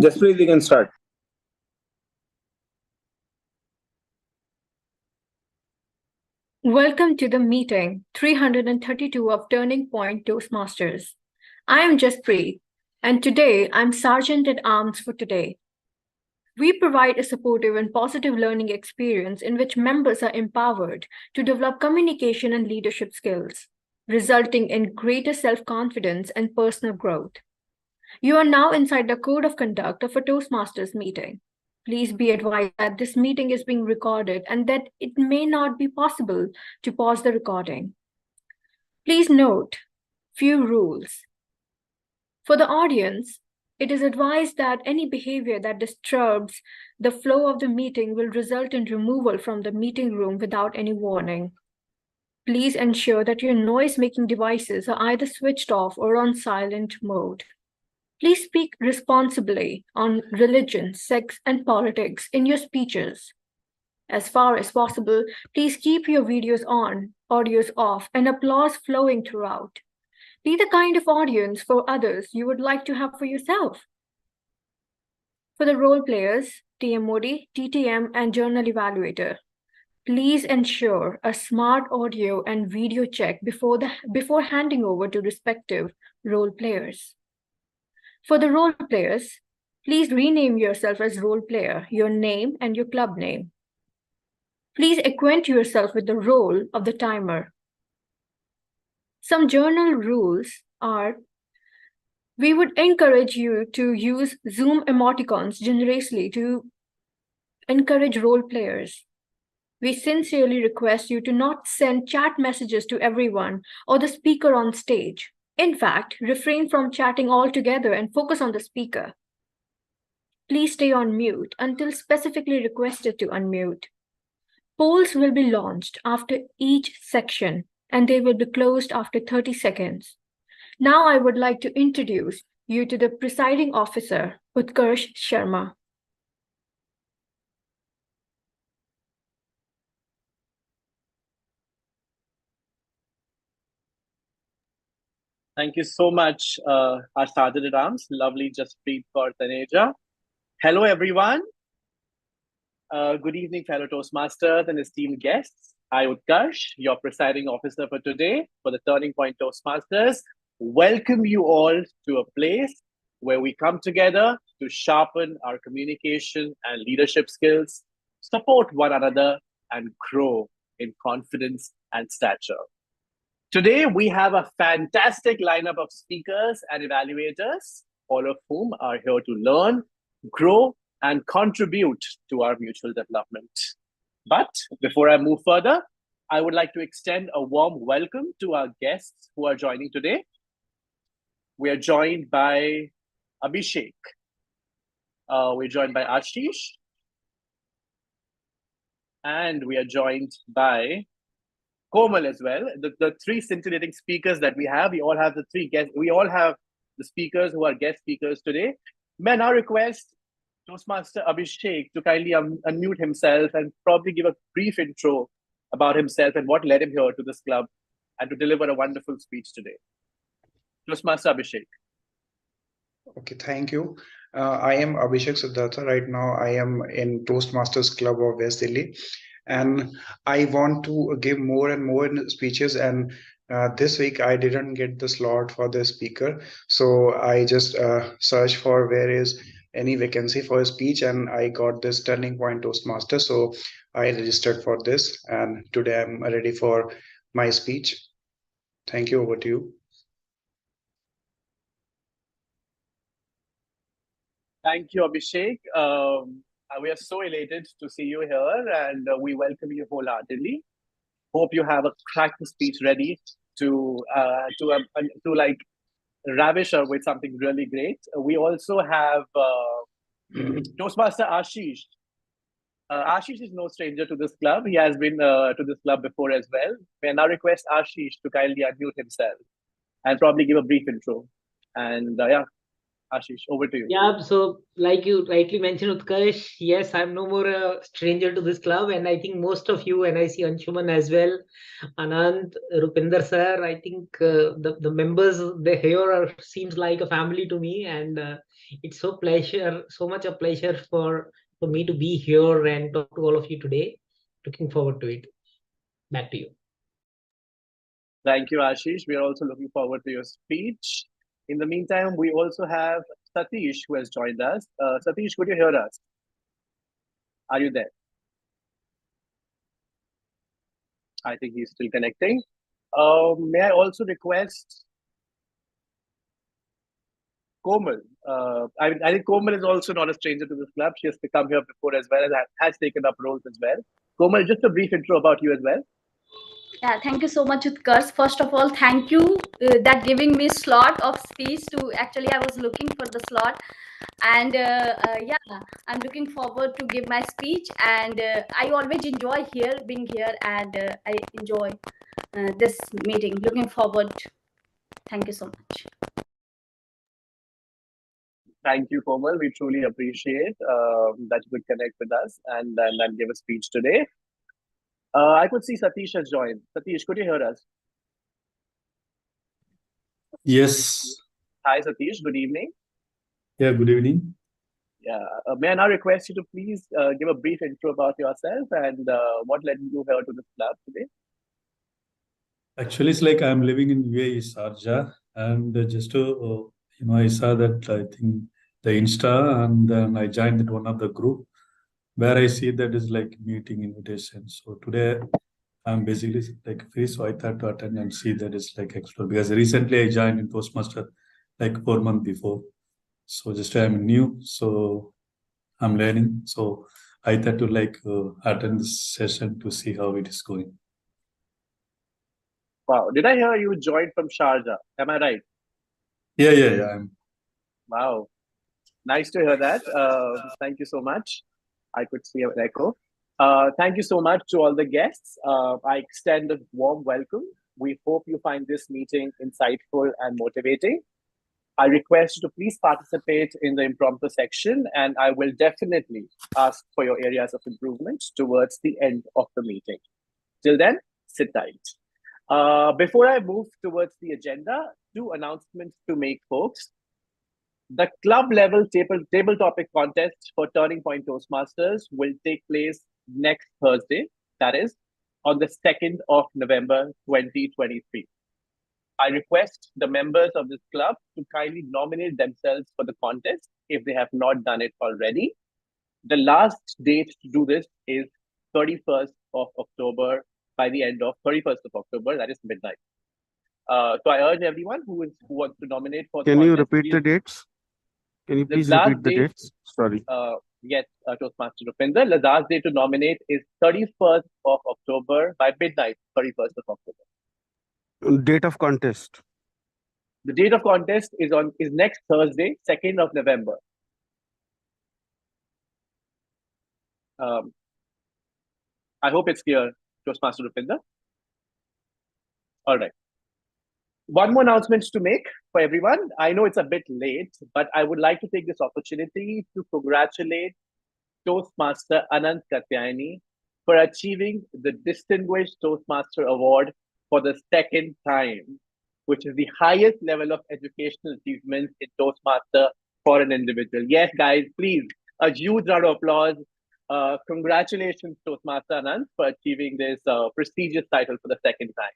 Just please, we can start. Welcome to the meeting 332 of Turning Point Toastmasters. I am Jaspreet, and today I'm Sergeant at Arms for today. We provide a supportive and positive learning experience in which members are empowered to develop communication and leadership skills, resulting in greater self-confidence and personal growth. You are now inside the code of conduct of a Toastmasters meeting. Please be advised that this meeting is being recorded and that it may not be possible to pause the recording. Please note few rules. For the audience, it is advised that any behavior that disturbs the flow of the meeting will result in removal from the meeting room without any warning. Please ensure that your noise-making devices are either switched off or on silent mode. Please speak responsibly on religion, sex, and politics in your speeches. As far as possible, please keep your videos on, audios off, and applause flowing throughout. Be the kind of audience for others you would like to have for yourself. For the role players, TMoD, TTM, and Journal Evaluator, please ensure a smart audio and video check before handing over to respective role players. For the role players, please rename yourself as role player, your name and your club name. Please acquaint yourself with the role of the timer. Some journal rules are: we would encourage you to use Zoom emoticons generously to encourage role players. We sincerely request you to not send chat messages to everyone or the speaker on stage. In fact, refrain from chatting altogether and focus on the speaker. Please stay on mute until specifically requested to unmute. Polls will be launched after each section and they will be closed after 30 seconds. Now I would like to introduce you to the presiding officer, Utkarsh Sharma. Thank you so much, our Sergeant at Arms. Lovely, Jaspreet Kaur Taneja. Hello, everyone. Good evening, fellow Toastmasters and esteemed guests. I, Utkarsh, your presiding officer for today for the Turning Point Toastmasters, welcome you all to a place where we come together to sharpen our communication and leadership skills, support one another, and grow in confidence and stature. Today, we have a fantastic lineup of speakers and evaluators, all of whom are here to learn, grow, and contribute to our mutual development. But before I move further, I would like to extend a warm welcome to our guests who are joining today. We are joined by Abhishek. We're joined by Ashish. And we are joined by Komal as well. The three scintillating speakers that we have the three guests. We all have the speakers who are guest speakers today. May I now request Toastmaster Abhishek to kindly unmute himself and probably give a brief intro about himself and what led him here to this club and to deliver a wonderful speech today. Toastmaster Abhishek. Okay, thank you. I am Abhishek Siddhartha. Right now, I am in Toastmasters Club of West Delhi, and I want to give more and more speeches. And this week, I didn't get the slot for the speaker, so I just searched for where is any vacancy for a speech, and I got this Turning Point Toastmaster. So I registered for this, and today I'm ready for my speech. Thank you. Over to you. Thank you, Abhishek. We are so elated to see you here, and we welcome you wholeheartedly. Hope you have a cracker speech ready to like ravish her with something really great. We also have Toastmaster Ashish. Ashish is no stranger to this club. He has been to this club before as well. May I now request Ashish to kindly unmute himself and probably give a brief intro. And yeah, Ashish, over to you. Yeah, so like you rightly mentioned, Utkarsh, yes, I'm no more a stranger to this club, and I think most of you, and I see Anshuman as well, Anand, Rupinder sir, I think the members they here are seems like a family to me, and It's so much a pleasure for me to be here and talk to all of you today. Looking forward to it. Back to you. Thank you, Ashish. We are also looking forward to your speech. In the meantime, we also have Satish who has joined us. Satish, could you hear us? Are you there? I think he's still connecting. May I also request Komal? I think Komal is also not a stranger to this club. She has come here before as well and has taken up roles as well. Komal, just a brief intro about you as well. Yeah, thank you so much, Utkarsh. First of all, thank you that giving me slot of speech to actually I was looking for the slot, and yeah, I'm looking forward to give my speech. And I always enjoy being here, and I enjoy this meeting. Looking forward. Thank you so much. Thank you, Komal. We truly appreciate that you could connect with us and give a speech today. I could see Satish has joined. Satish, could you hear us? Yes. Hi, Satish. Good evening. Yeah, good evening. Yeah. May I now request you to please give a brief intro about yourself and what led you here to this club today? Actually, it's like I'm living in UAE, Sharjah, and just to, I saw that I think the Insta, and then I joined that one of the group where I see that is like meeting invitation. So today I'm basically like free, so I thought to attend and see that it's like explore because recently I joined in Toastmaster like 4 months before. So just I'm new, so I'm learning. So I thought to like attend this session to see how it is going. Wow. Did I hear you joined from Sharjah? Am I right? Yeah. Wow. Nice to hear that. Thank you so much. I could see an echo. Thank you so much to all the guests. I extend a warm welcome. We hope you find this meeting insightful and motivating. I request you to please participate in the impromptu section, and I will definitely ask for your areas of improvement towards the end of the meeting. Till then, sit tight. Before I move towards the agenda, 2 announcements to make, folks. The club level table topic contest for Turning Point Toastmasters will take place next Thursday, that is, on the 2nd of November 2023. I request the members of this club to kindly nominate themselves for the contest if they have not done it already. The last date to do this is 31st of October, by the end of 31st of October, that is midnight. So I urge everyone who wants to nominate for the Can you contest, repeat the dates? Can you the please last repeat the date, dates? Sorry. yes, Toastmaster Rupinder, the last day to nominate is 31st of October by midnight, 31st of October. Date of contest. The date of contest is next Thursday, 2nd of November. I hope it's clear, Toastmaster Rupinder. All right. One more announcement to make for everyone. I know it's a bit late, but I would like to take this opportunity to congratulate Toastmaster Anant Katyayani for achieving the Distinguished Toastmaster Award for the 2nd time, which is the highest level of educational achievement in Toastmaster for an individual. Yes, guys, please, a huge round of applause. Congratulations, Toastmaster Anant, for achieving this prestigious title for the 2nd time.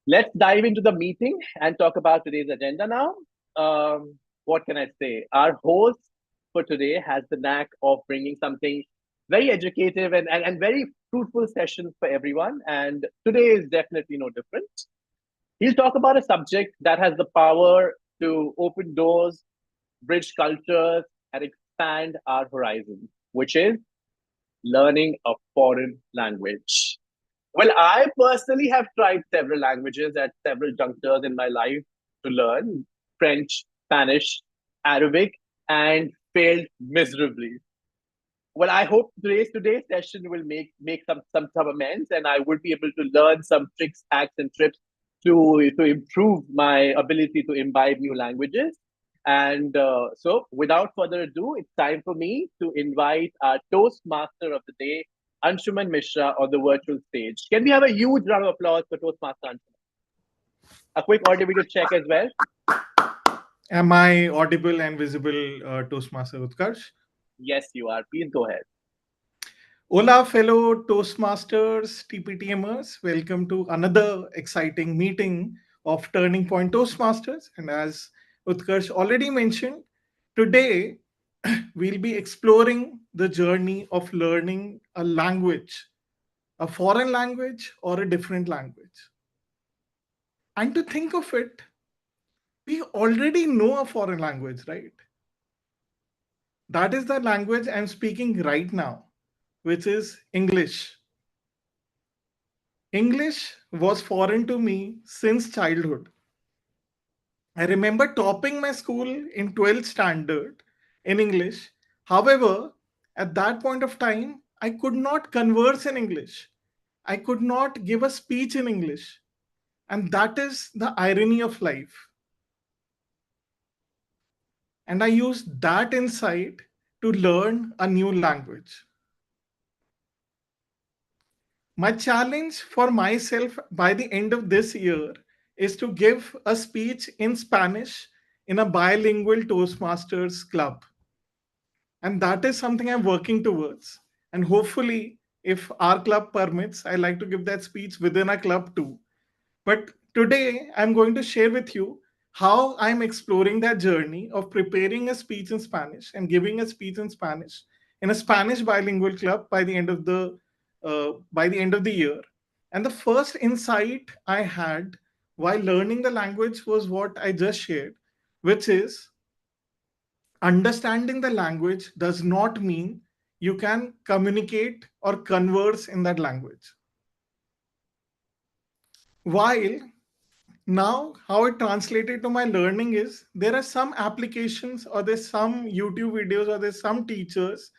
Let's dive into the meeting and talk about today's agenda now. What can I say? Our host for today has the knack of bringing something very educative and very fruitful sessions for everyone. And today is definitely no different. He'll talk about a subject that has the power to open doors, bridge cultures, and expand our horizons, which is learning a foreign language. Well, I personally have tried several languages at several junctures in my life to learn French, Spanish, Arabic, and failed miserably. Well, I hope today's session will make some amends, and I would be able to learn some tricks, hacks, and tips to improve my ability to imbibe new languages. And so, without further ado, it's time for me to invite our Toastmaster of the day, Anshuman Mishra, on the virtual stage. Can we have a huge round of applause for Toastmaster Anshuman? A quick audio video check as well. Am I audible and visible, Toastmaster Utkarsh? Yes, you are. Please go ahead. Hola, fellow Toastmasters, TPTMers. Welcome to another exciting meeting of Turning Point Toastmasters. And as Utkarsh already mentioned, today we'll be exploring the journey of learning a language, a foreign language or a different language. And to think of it, we already know a foreign language, right? That is the language I'm speaking right now, which is English. English was foreign to me since childhood. I remember topping my school in 12th standard in English. However, at that point of time, I could not converse in English. I could not give a speech in English. And that is the irony of life. And I used that insight to learn a new language. My challenge for myself by the end of this year is to give a speech in Spanish in a bilingual Toastmasters club. And that is something I'm working towards. And hopefully, if our club permits, I like to give that speech within a club too. But today, I'm going to share with you how I'm exploring that journey of preparing a speech in Spanish and giving a speech in Spanish in a Spanish bilingual club by the end of the year. And the first insight I had while learning the language was what I just shared, which is understanding the language does not mean you can communicate or converse in that language. While now how it translated to my learning is there are some applications or there's some YouTube videos or there's some teachers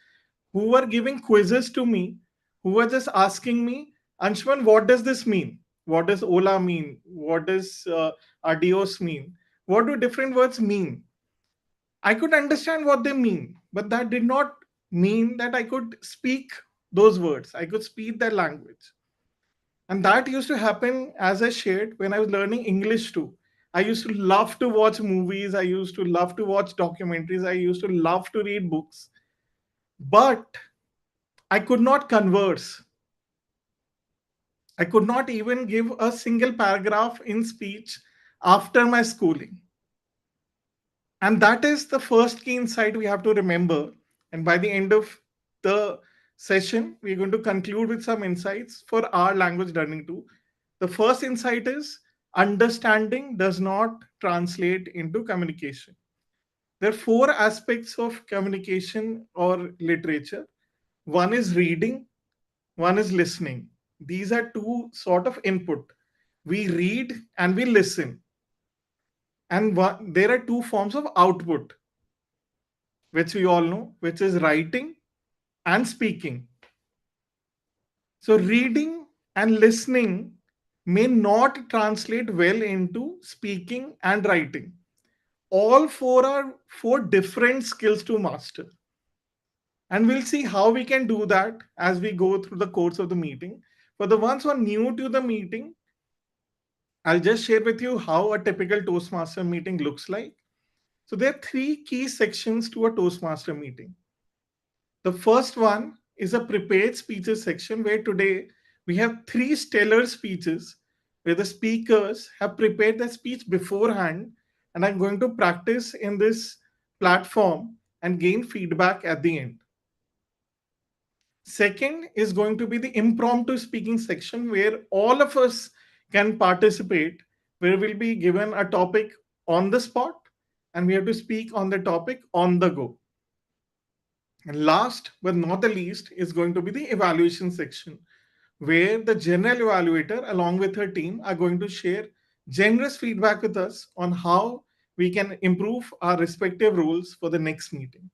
who were giving quizzes to me, who were just asking me, Anshuman, what does this mean? What does Ola mean? What does adios mean? What do different words mean? I could understand what they mean, but that did not mean that I could speak those words. I could speak that language. And that used to happen, as I shared, when I was learning English too. I used to love to watch movies. I used to love to watch documentaries. I used to love to read books. But I could not converse. I could not even give a single paragraph in speech after my schooling. And that is the first key insight we have to remember. And by the end of the session, we're going to conclude with some insights for our language learning too. The first insight is understanding does not translate into communication. There are four aspects of communication or literature. One is reading, one is listening. These are two sort of input. We read and we listen. And there are two forms of output, which we all know, which is writing and speaking. So, reading and listening may not translate well into speaking and writing. All four are four different skills to master. And we'll see how we can do that as we go through the course of the meeting. For the ones who are new to the meeting, I'll just share with you how a typical Toastmaster meeting looks like. So, there are three key sections to a Toastmaster meeting. The first one is a prepared speeches section where today we have three stellar speeches where the speakers have prepared the speech beforehand, and I'm going to practice in this platform and gain feedback at the end. Second is going to be the impromptu speaking section where all of us can participate, where we'll be given a topic on the spot and we have to speak on the topic on the go. And last but not the least is going to be the evaluation section, where the general evaluator, along with her team, are going to share generous feedback with us on how we can improve our respective roles for the next meeting.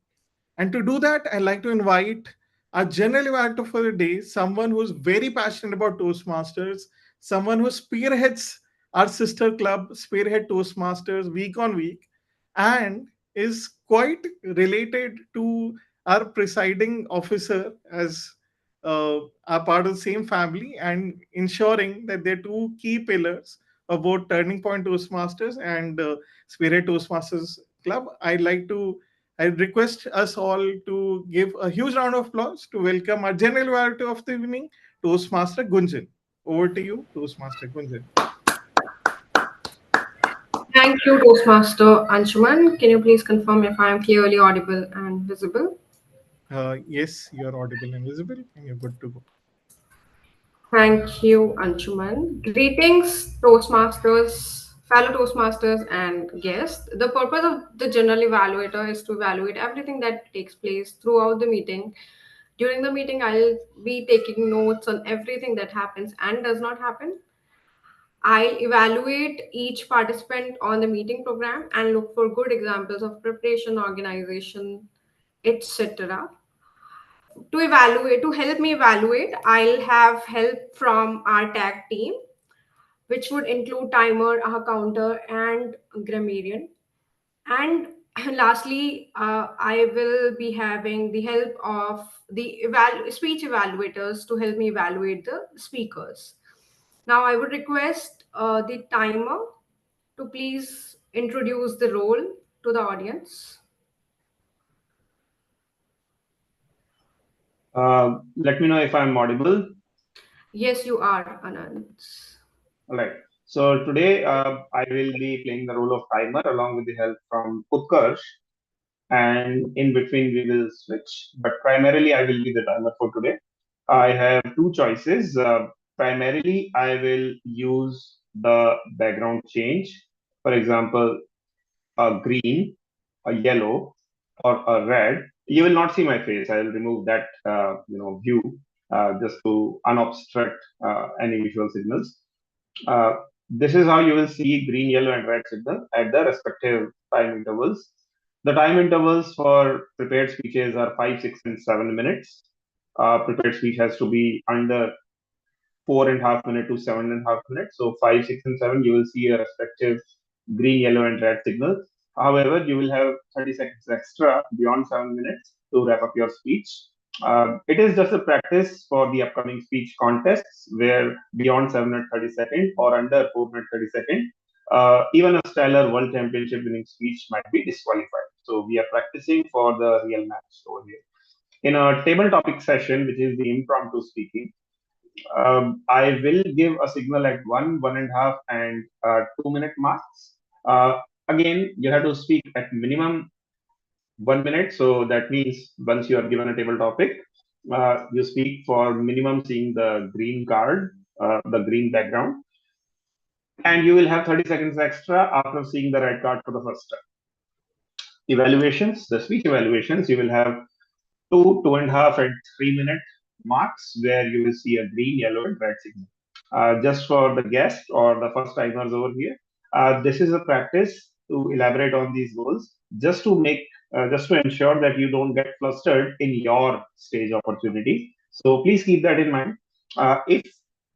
And to do that, I'd like to invite our general evaluator for the day, someone who's very passionate about Toastmasters, someone who spearheads our sister club, Spearhead Toastmasters, week on week, and is quite related to our presiding officer as are part of the same family and ensuring that they're two key pillars about Turning Point Toastmasters and Spirit Toastmasters Club, I request us all to give a huge round of applause to welcome our general evaluator of the evening, Toastmaster Gunjan. Over to you, Toastmaster Gunjan. Thank you, Toastmaster Anshuman. Can you please confirm if I am clearly audible and visible? Yes, you are audible and visible, and you're good to go. Thank you, Anshuman. Greetings, Toastmasters, fellow Toastmasters, and guests. The purpose of the general evaluator is to evaluate everything that takes place throughout the meeting. During the meeting, I'll be taking notes on everything that happens and does not happen. I'll evaluate each participant on the meeting program and look for good examples of preparation, organization, etc. To help me evaluate, I'll have help from our tag team, which would include timer, a counter, and grammarian. And lastly, I will be having the help of the speech evaluators to help me evaluate the speakers. Now, I would request the timer to please introduce the role to the audience. Let me know if I'm audible. Yes, you are, Anand. All right. So today I will be playing the role of timer along with the help from Utkarsh. And in between we will switch. But primarily I will be the timer for today. I have two choices. Primarily I will use the background change. For example, a green, a yellow, or a red. You will not see my face. I will remove that view just to unobstruct any visual signals. This is how you will see green, yellow, and red signal at the respective time intervals. The time intervals for prepared speeches are 5, 6, and 7 minutes. Prepared speech has to be under 4.5 minutes to 7.5 minutes. So 5, 6, and 7, you will see a respective green, yellow, and red signals. However, you will have 30 seconds extra beyond 7 minutes to wrap up your speech. It is just a practice for the upcoming speech contests where beyond 7 minutes 30 seconds or under 4 minutes 30 seconds, even a stellar world championship winning speech might be disqualified. So we are practicing for the real match over here. In a table topic session, which is the impromptu speaking, I will give a signal at 1, 1.5, and 2 minute marks. Again, you have to speak at minimum 1 minute. So that means once you are given a table topic, you speak for minimum seeing the green card, the green background, and you will have 30 seconds extra after seeing the red card for the first time. Evaluations, the speech evaluations, you will have 2, 2.5, and 3 minute marks where you will see a green, yellow, and red signal. Just for the guest or the first timers over here, this is a practice to elaborate on these goals, just to ensure that you don't get flustered in your stage opportunity. So please keep that in mind. If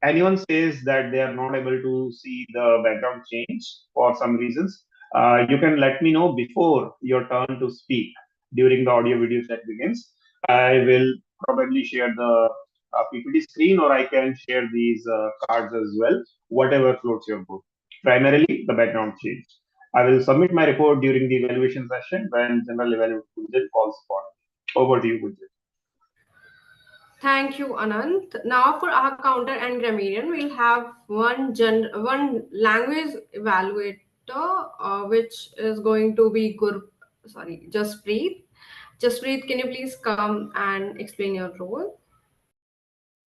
anyone says that they are not able to see the background change for some reasons, you can let me know before your turn to speak during the audio video set begins. I will probably share the PPT screen, or I can share these cards as well, whatever floats your boat. Primarily, the background change. I will submit my report during the evaluation session when General Evaluation calls upon. Over to you, Gunjan. Thank you, Anant. Now for our counter and grammarian, we'll have one language evaluator, which is going to be Jaspreet. Jaspreet, can you please come and explain your role?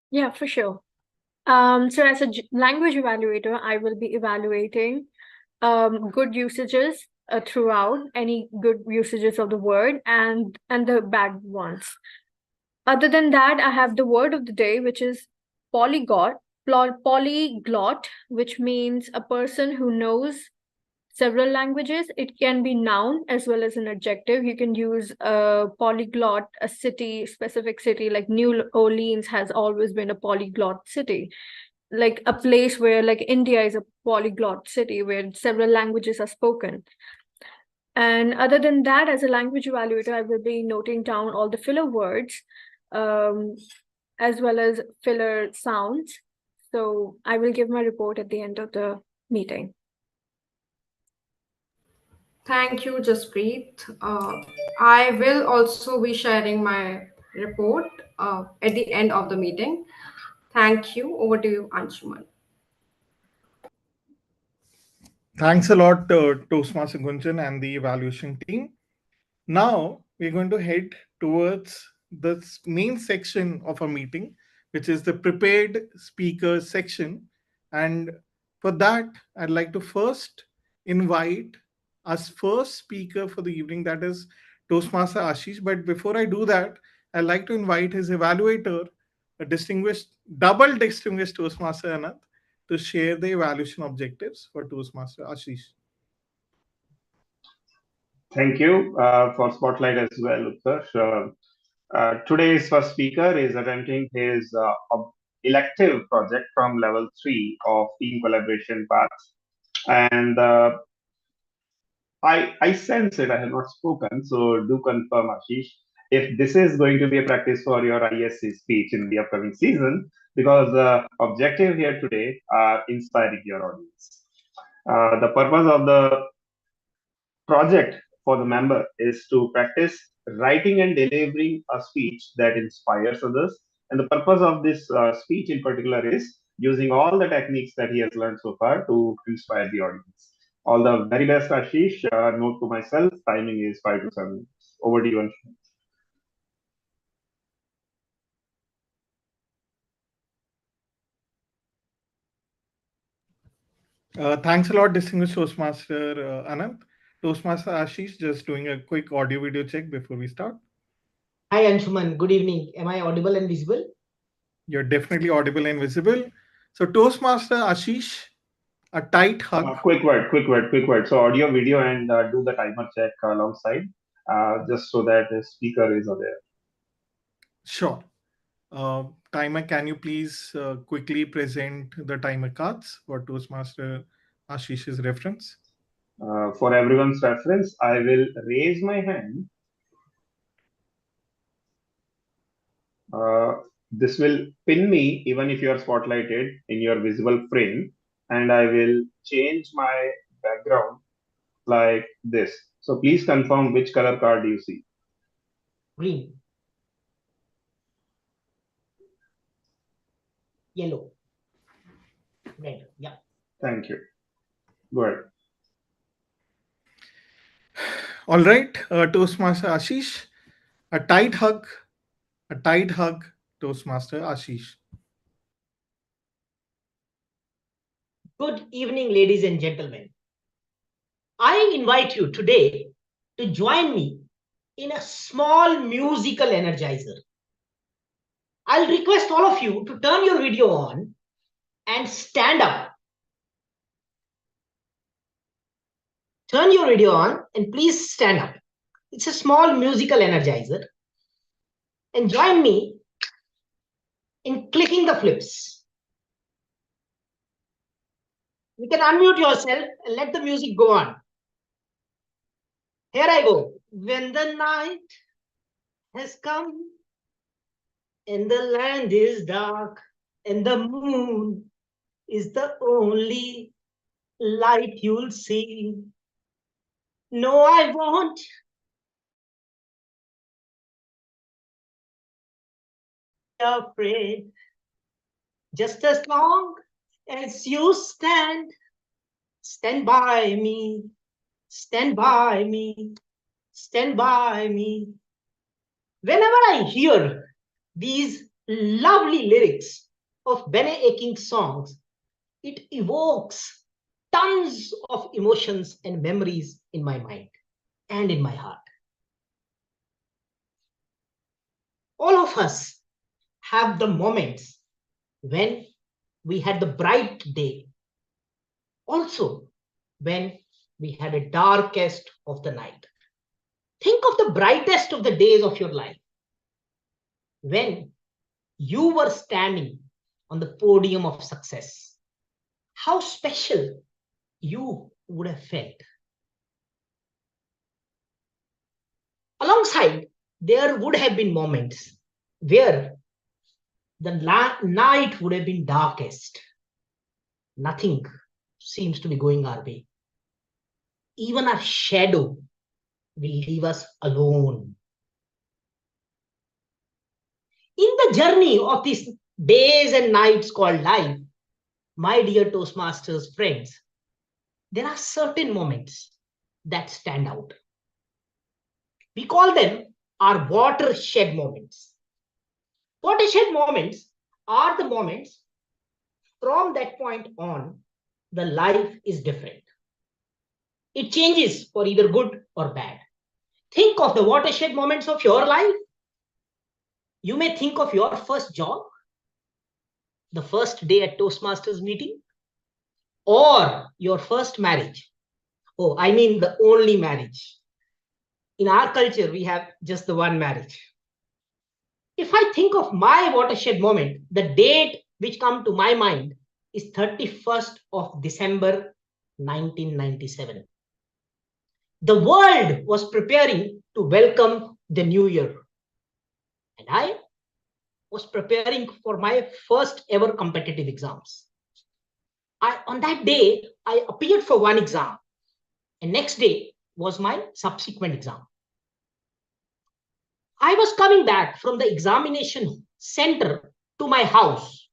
Yeah, for sure. So as a language evaluator, I will be evaluating good usages throughout, any good usages of the word and the bad ones. Other than that, I have the word of the day, which is polyglot, which means a person who knows several languages. It can be noun as well as an adjective. You can use a polyglot, a specific city, like New Orleans has always been a polyglot city. Like a place where, like India is a polyglot city where several languages are spoken. And other than that, as a language evaluator, I will be noting down all the filler words, as well as filler sounds. So I will give my report at the end of the meeting. Thank you, Jaspreet. I will also be sharing my report at the end of the meeting. Thank you. Over to you, Anshuman. Thanks a lot, Toastmaster Gunjan and the evaluation team. Now we're going to head towards the main section of our meeting, which is the prepared speaker section. And for that, I'd like to first invite our first speaker for the evening, that is Toastmaster Ashish. But before I do that, I'd like to invite his evaluator, a double distinguished Toastmaster Anant, to share the evaluation objectives for Toastmaster Ashish. Thank you for spotlight as well, Utkarsh. Today's first speaker is attempting his elective project from level 3 of team collaboration path. And I sense it, I have not spoken, so do confirm, Ashish, if this is going to be a practice for your ISC speech in the upcoming season, because the objective here today are inspiring your audience. The purpose of the project for the member is to practice writing and delivering a speech that inspires others. And the purpose of this speech in particular is using all the techniques that he has learned so far to inspire the audience. All the very best, Ashish. Note to myself, timing is 5 to 7 minutes. Over to you, Anshuman. Thanks a lot, distinguished Toastmaster Anant. Toastmaster Ashish, just doing a quick audio video check before we start. Hi, Anshuman. Good evening. Am I audible and visible? You're definitely audible and visible. So, Toastmaster Ashish, a tight hug. Quick word. So, audio, video, and do the timer check alongside, just so that the speaker is aware. Sure. Timer, can you please quickly present the timer cards for Toastmaster Ashish's reference? For everyone's reference, I will raise my hand. This will pin me even if you are spotlighted in your visible frame, and I will change my background like this. So please confirm which color card you see. Green. Yellow. Red. Yeah. Thank you. Go ahead. All right, Toastmaster Ashish, a tight hug, Toastmaster Ashish. Good evening, ladies and gentlemen. I invite you today to join me in a small musical energizer. I'll request all of you to turn your video on and stand up. Turn your video on and please stand up. It's a small musical energizer. And join me in clicking the flips. You can unmute yourself and let the music go on. Here I go. When the night has come and the land is dark and the moon is the only light you'll see. No, I won't. Be afraid. Just as long as you stand by me, stand by me, stand by me. Whenever I hear these lovely lyrics of Bene Aking's songs, it evokes tons of emotions and memories in my mind and in my heart. All of us have the moments when we had the bright day. Also, when we had a darkest of the night. Think of the brightest of the days of your life. When you were standing on the podium of success. How special you would have felt. Alongside, there would have been moments where the night would have been darkest. Nothing seems to be going our way. Even our shadow will leave us alone. In the journey of these days and nights called life, my dear Toastmasters friends, there are certain moments that stand out. We call them our watershed moments. Watershed moments are the moments from that point on, the life is different. It changes for either good or bad. Think of the watershed moments of your life. You may think of your first job, the first day at Toastmasters meeting, or your first marriage. Oh, I mean the only marriage. In our culture, we have just the one marriage. If I think of my watershed moment, the date which comes to my mind is 31st of December 1997. The world was preparing to welcome the new year. And I was preparing for my first ever competitive exams. On that day, I appeared for one exam, and next day was my subsequent exam. I was coming back from the examination center to my house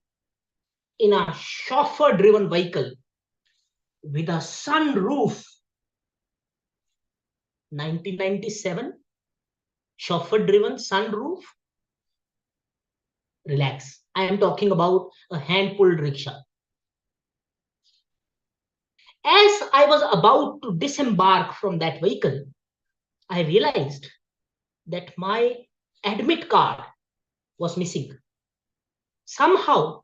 in a chauffeur-driven vehicle with a sunroof. 1997, chauffeur-driven sunroof. Relax. I am talking about a hand-pulled rickshaw. As I was about to disembark from that vehicle, I realized that my admit card was missing. Somehow,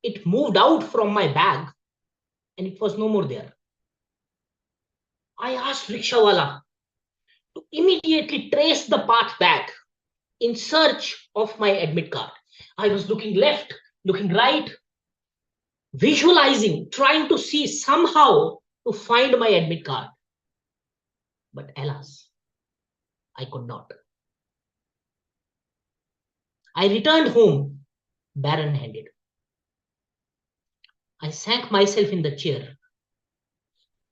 it moved out from my bag and it was no more there. I asked rickshawala to immediately trace the path back in search of my admit card. I was looking left, looking right, visualizing, trying to see somehow to find my admit card. But alas, I could not. I returned home barren-handed. I sank myself in the chair.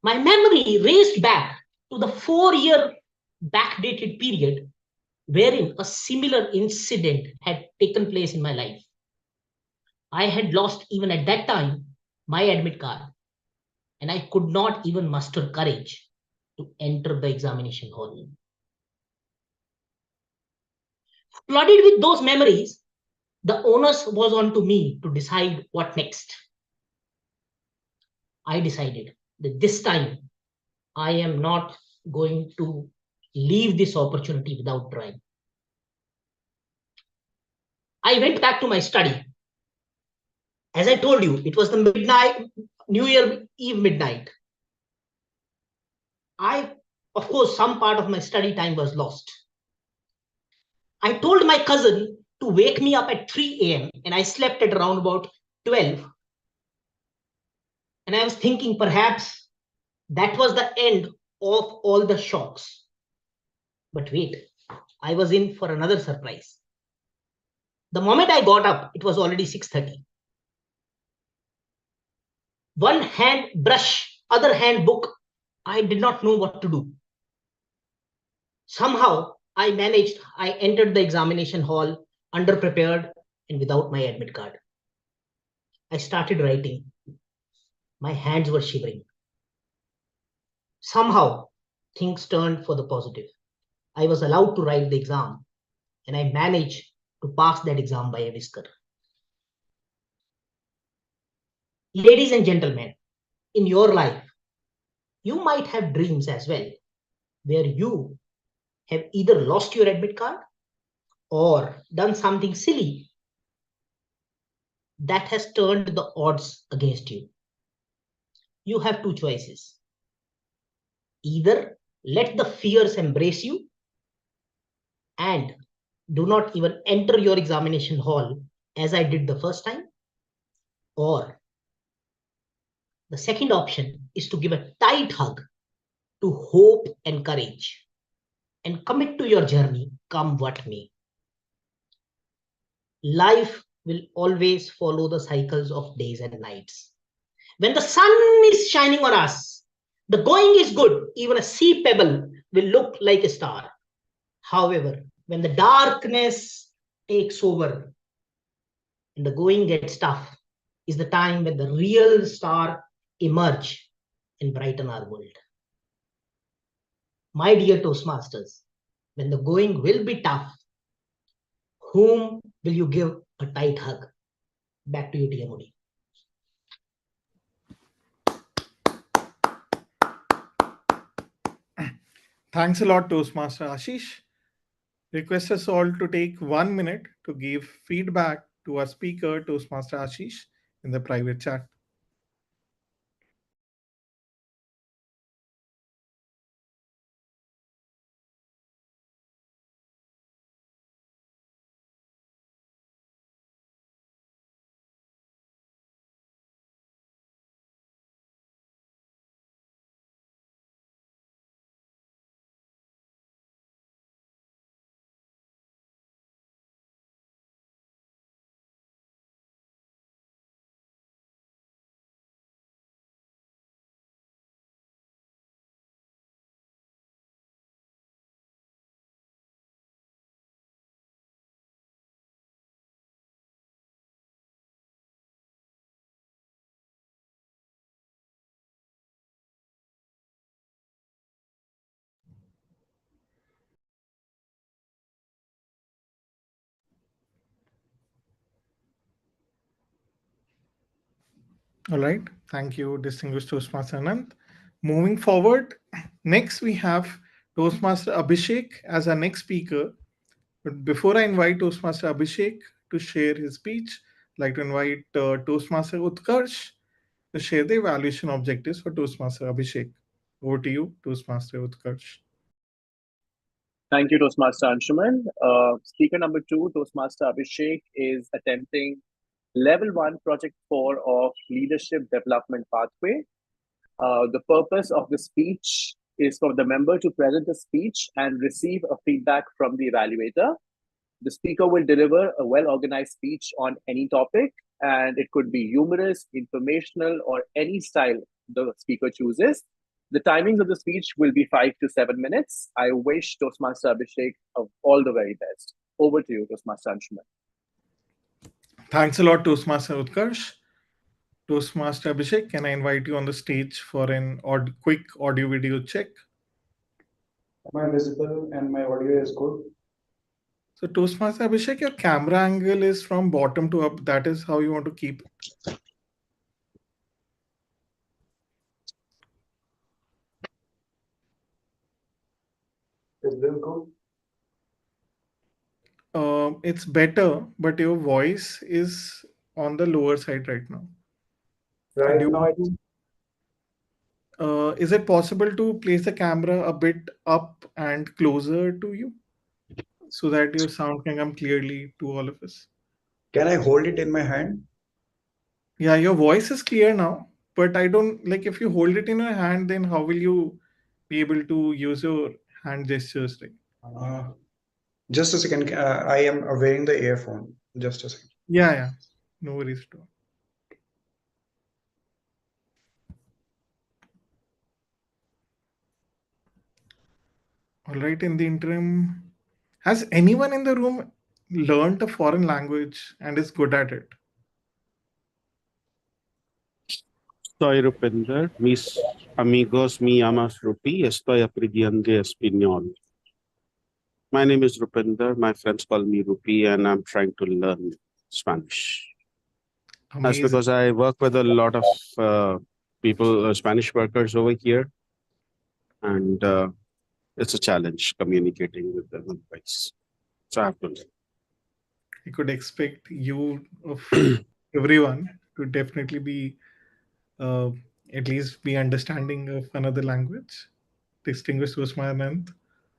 My memory raced back to the 4-year backdated period wherein a similar incident had taken place in my life. I had lost, even at that time, my admit card, and I could not even muster courage to enter the examination hall. Flooded with those memories, the onus was on to me to decide what next. I decided that this time I am not going to leave this opportunity without trying. I went back to my study. As I told you, it was the midnight, New Year Eve midnight. Of course, some part of my study time was lost. I told my cousin to wake me up at 3 a.m. and I slept at around about 12. And I was thinking perhaps that was the end of all the shocks. But wait, I was in for another surprise. The moment I got up, it was already 6:30. One hand brush, other hand book. I did not know what to do. Somehow I managed. I entered the examination hall underprepared and without my admit card. I started writing. My hands were shivering. Somehow things turned for the positive. I was allowed to write the exam and I managed to pass that exam by a whisker. Ladies and gentlemen, in your life, you might have dreams as well, where you have either lost your admit card or done something silly that has turned the odds against you. You have two choices. Either let the fears embrace you and do not even enter your examination hall as I did the first time, or the second option is to give a tight hug to hope and courage and commit to your journey, come what may. Life will always follow the cycles of days and nights. When the sun is shining on us, the going is good. Even a sea pebble will look like a star. However, when the darkness takes over and the going gets tough, is the time when the real star emerge and brighten our world. My dear Toastmasters, when the going will be tough, whom will you give a tight hug? Back to you, TMoD. Thanks a lot, Toastmaster Ashish. Request us all to take 1 minute to give feedback to our speaker, Toastmaster Ashish, in the private chat. All right. Thank you, distinguished Toastmaster Anand. Moving forward, next we have Toastmaster Abhishek as our next speaker. But before I invite Toastmaster Abhishek to share his speech, I'd like to invite Toastmaster Utkarsh to share the evaluation objectives for Toastmaster Abhishek. Over to you, Toastmaster Utkarsh. Thank you, Toastmaster Anshuman. Speaker number 2, Toastmaster Abhishek, is attempting Level 1, Project 4 of Leadership Development Pathway. The purpose of the speech is for the member to present the speech and receive a feedback from the evaluator. The speaker will deliver a well-organized speech on any topic, and it could be humorous, informational, or any style the speaker chooses. The timings of the speech will be 5 to 7 minutes. I wish Toastmaster Abhishek of all the very best. Over to you, Toastmaster Anshuman. Thanks a lot, Toastmaster Utkarsh. Toastmaster Abhishek, can I invite you on the stage for an quick audio video check? Am I visible and my audio is good? So, Toastmaster Abhishek, your camera angle is from bottom to up. That is how you want to keep it. Is this good? It's better, but your voice is on the lower side right now. Right Do now, you- is it possible to place the camera a bit up and closer to you so that your sound can come clearly to all of us? can I hold it in my hand? Yeah, your voice is clear now, but I don't like if you hold it in your hand, then how will you be able to use your hand gestures? Like, Just a second. I am wearing the earphone. Just a second. yeah, no worries at all. All right, in the interim, has anyone in the room learned a foreign language and is good at it? Soy Rupinder, mis amigos, me llamas Rupi, estoy aprendiendo español. My name is Rupinder, my friends call me Rupi, and I'm trying to learn Spanish. That's Amazing. because I work with a lot of people, Spanish workers over here, and it's a challenge communicating with them otherwise. So I have to learn. I could expect you of everyone to definitely be at least be understanding of another language. Distinguished Usmanand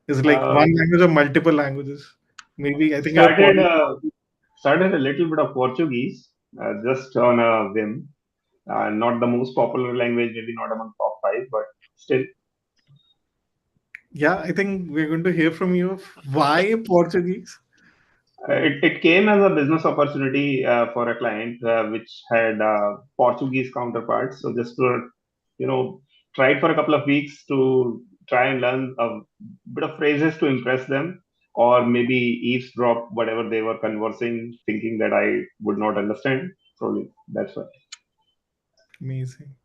is like one language or multiple languages. Maybe I think you're Started a little bit of Portuguese, just on a whim. Not the most popular language, maybe not among top 5, but still. yeah, I think we're going to hear from you of why Portuguese. It came as a business opportunity for a client which had Portuguese counterparts. So just to, tried for a couple of weeks to try and learn a bit of phrases to impress them, or maybe eavesdrop whatever they were conversing, thinking that I would not understand. Probably that's why. Amazing.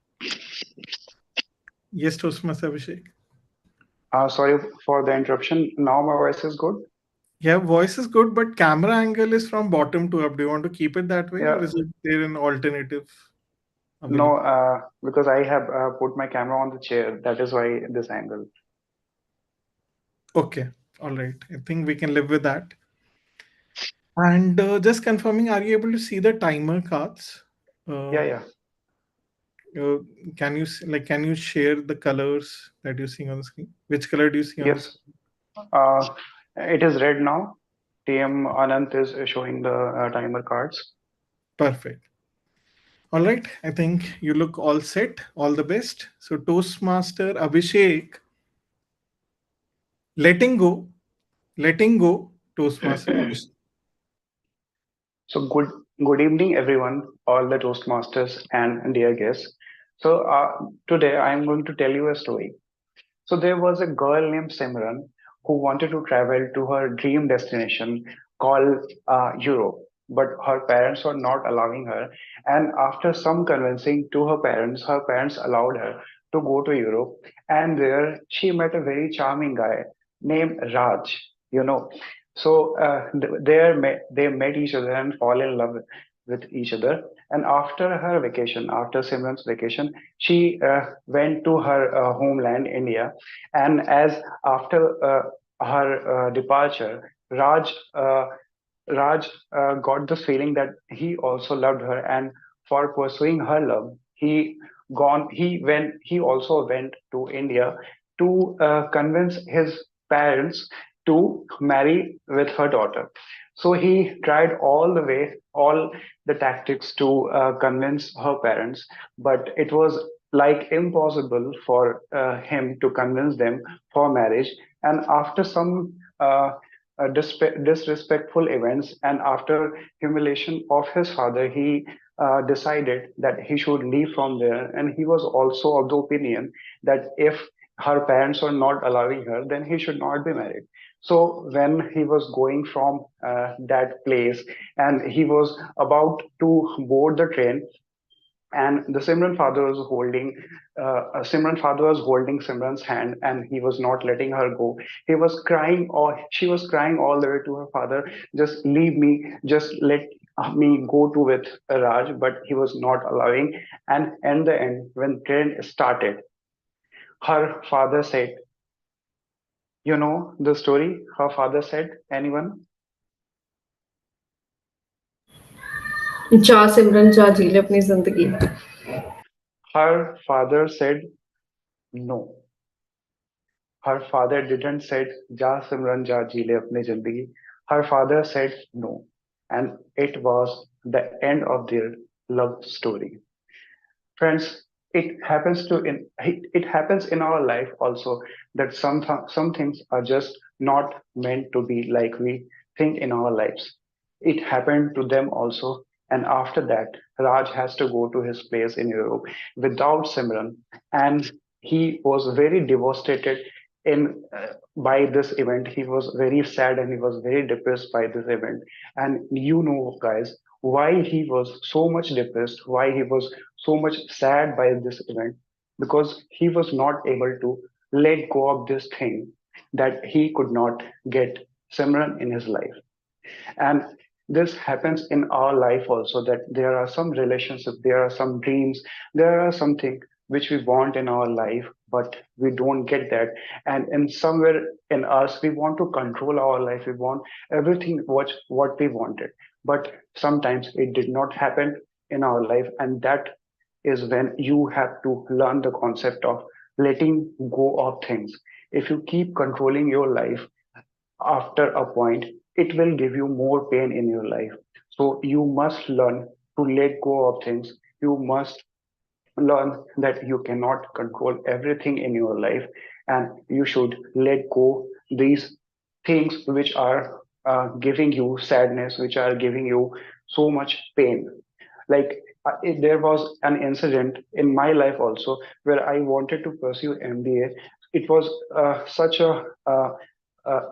Yes, Toastmaster Abhishek. Sorry for the interruption. Now my voice is good. Yeah, voice is good, but camera angle is from bottom to up. Do you want to keep it that way, or Yeah. is it there an alternative No, available? because I have put my camera on the chair. That is why this angle. Okay, all right. I think we can live with that. And just confirming, are you able to see the timer cards? Uh, Yeah, yeah. can you can you share the colors that you're seeing on the screen? Which color do you see on the Yes. screen? It is red now. TM Anant is showing the timer cards. Perfect. All right. I think you look all set. All the best. So Toastmaster Abhishek, letting go, Toastmaster Abhishek. So good evening, everyone, all the Toastmasters and dear guests. So today I'm going to tell you a story. So there was a girl named Simran who wanted to travel to her dream destination called Europe, but her parents were not allowing her. And after some convincing to her parents allowed her to go to Europe. And there she met a very charming guy named Raj. You know, so they met each other and fall in love with each other. And after her vacation, after Simran's vacation, she went to her homeland, India, and as after her departure, Raj got this feeling that he also loved her, and for pursuing her love, he also went to India to convince his parents to marry with her daughter. So he tried all the tactics to convince her parents, but it was like impossible for him to convince them for marriage. And after some disrespectful events and after humiliation of his father, he decided that he should leave from there. And he was also of the opinion that if her parents were not allowing her, then he should not be married. So when he was going from that place and he was about to board the train, and the Simran father was holding Simran's hand, and he was not letting her go. He was crying, or she was crying all the way to her father, just leave me, just let me go to with Raj, but he was not allowing. And in the end, when train started, her father said, you know the story, her father said, anyone? जा सिमरन जा जी ले अपनी जिंदगी. Her father said no. Her father didn't said ja Simran ja ji le apni zindagi. Her father said no, and it was the end of their love story. Friends, it happens in our life also, that some things are just not meant to be like we think in our lives. It happened to them also, and after that, Raj has to go to his place in Europe without Simran, and he was very devastated in by this event. He was very sad and he was very depressed by this event. And you know, guys, why he was so much depressed, why he was so much sad by this event, because he was not able to let go of this thing, that he could not get Simran in his life. And this happens in our life also, that there are some relationships, there are some dreams, there are something which we want in our life, but we don't get that. And in somewhere in us, we want to control our life, we want everything what we wanted, but sometimes it did not happen in our life. And that is when you have to learn the concept of letting go of things. If you keep controlling your life, after a point, it will give you more pain in your life. So you must learn to let go of things. You must learn that you cannot control everything in your life, and you should let go these things which are giving you sadness, which are giving you so much pain. Like there was an incident in my life also where I wanted to pursue MBA. It was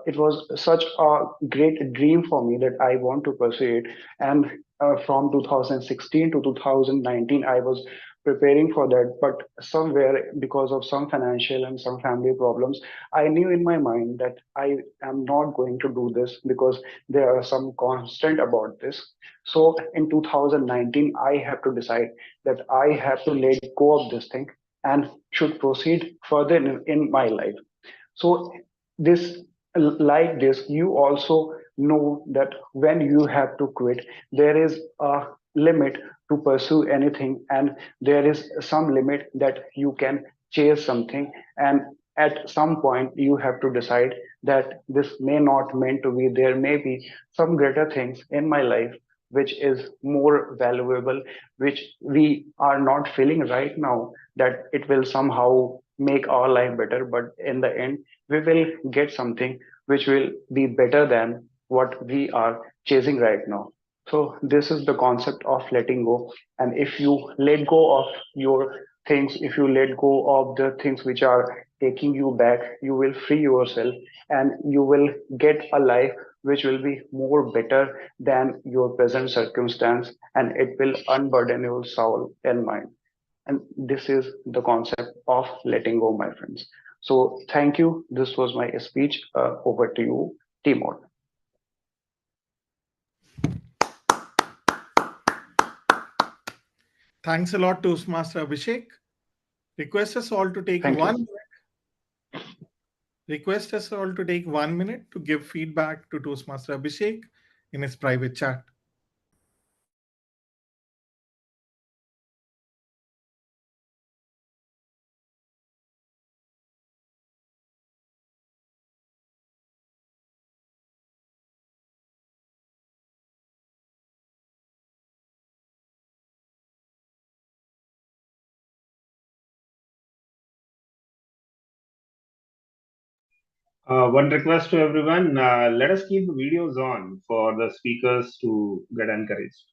it was such a great dream for me that I want to pursue it. And from 2016 to 2019, I was preparing for that. But somewhere, because of some financial and some family problems, I knew in my mind that I am not going to do this because there are some constant about this. So in 2019, I have to decide that I have to let go of this thing and should proceed further in my life. So this, like this, you also know that when you have to quit, there is a limit to pursue anything, and there is some limit that you can chase something. And at some point you have to decide that this may not meant to be. There may be some greater things in my life which is more valuable, which we are not feeling right now, that it will somehow make our life better, but in the end we will get something which will be better than what we are chasing right now. So this is the concept of letting go. And if you let go of your things, if you let go of the things which are taking you back, you will free yourself and you will get a life which will be more better than your present circumstance, and it will unburden your soul and mind. And this is the concept of letting go, my friends. So thank you. This was my speech. Over to you, TMoD. Thanks a lot, Toastmaster Abhishek. Request us all to take Thank you. 1 minute. Request us all to take 1 minute to give feedback to Toastmaster Abhishek in his private chat. One request to everyone, let us keep the videos on for the speakers to get encouraged.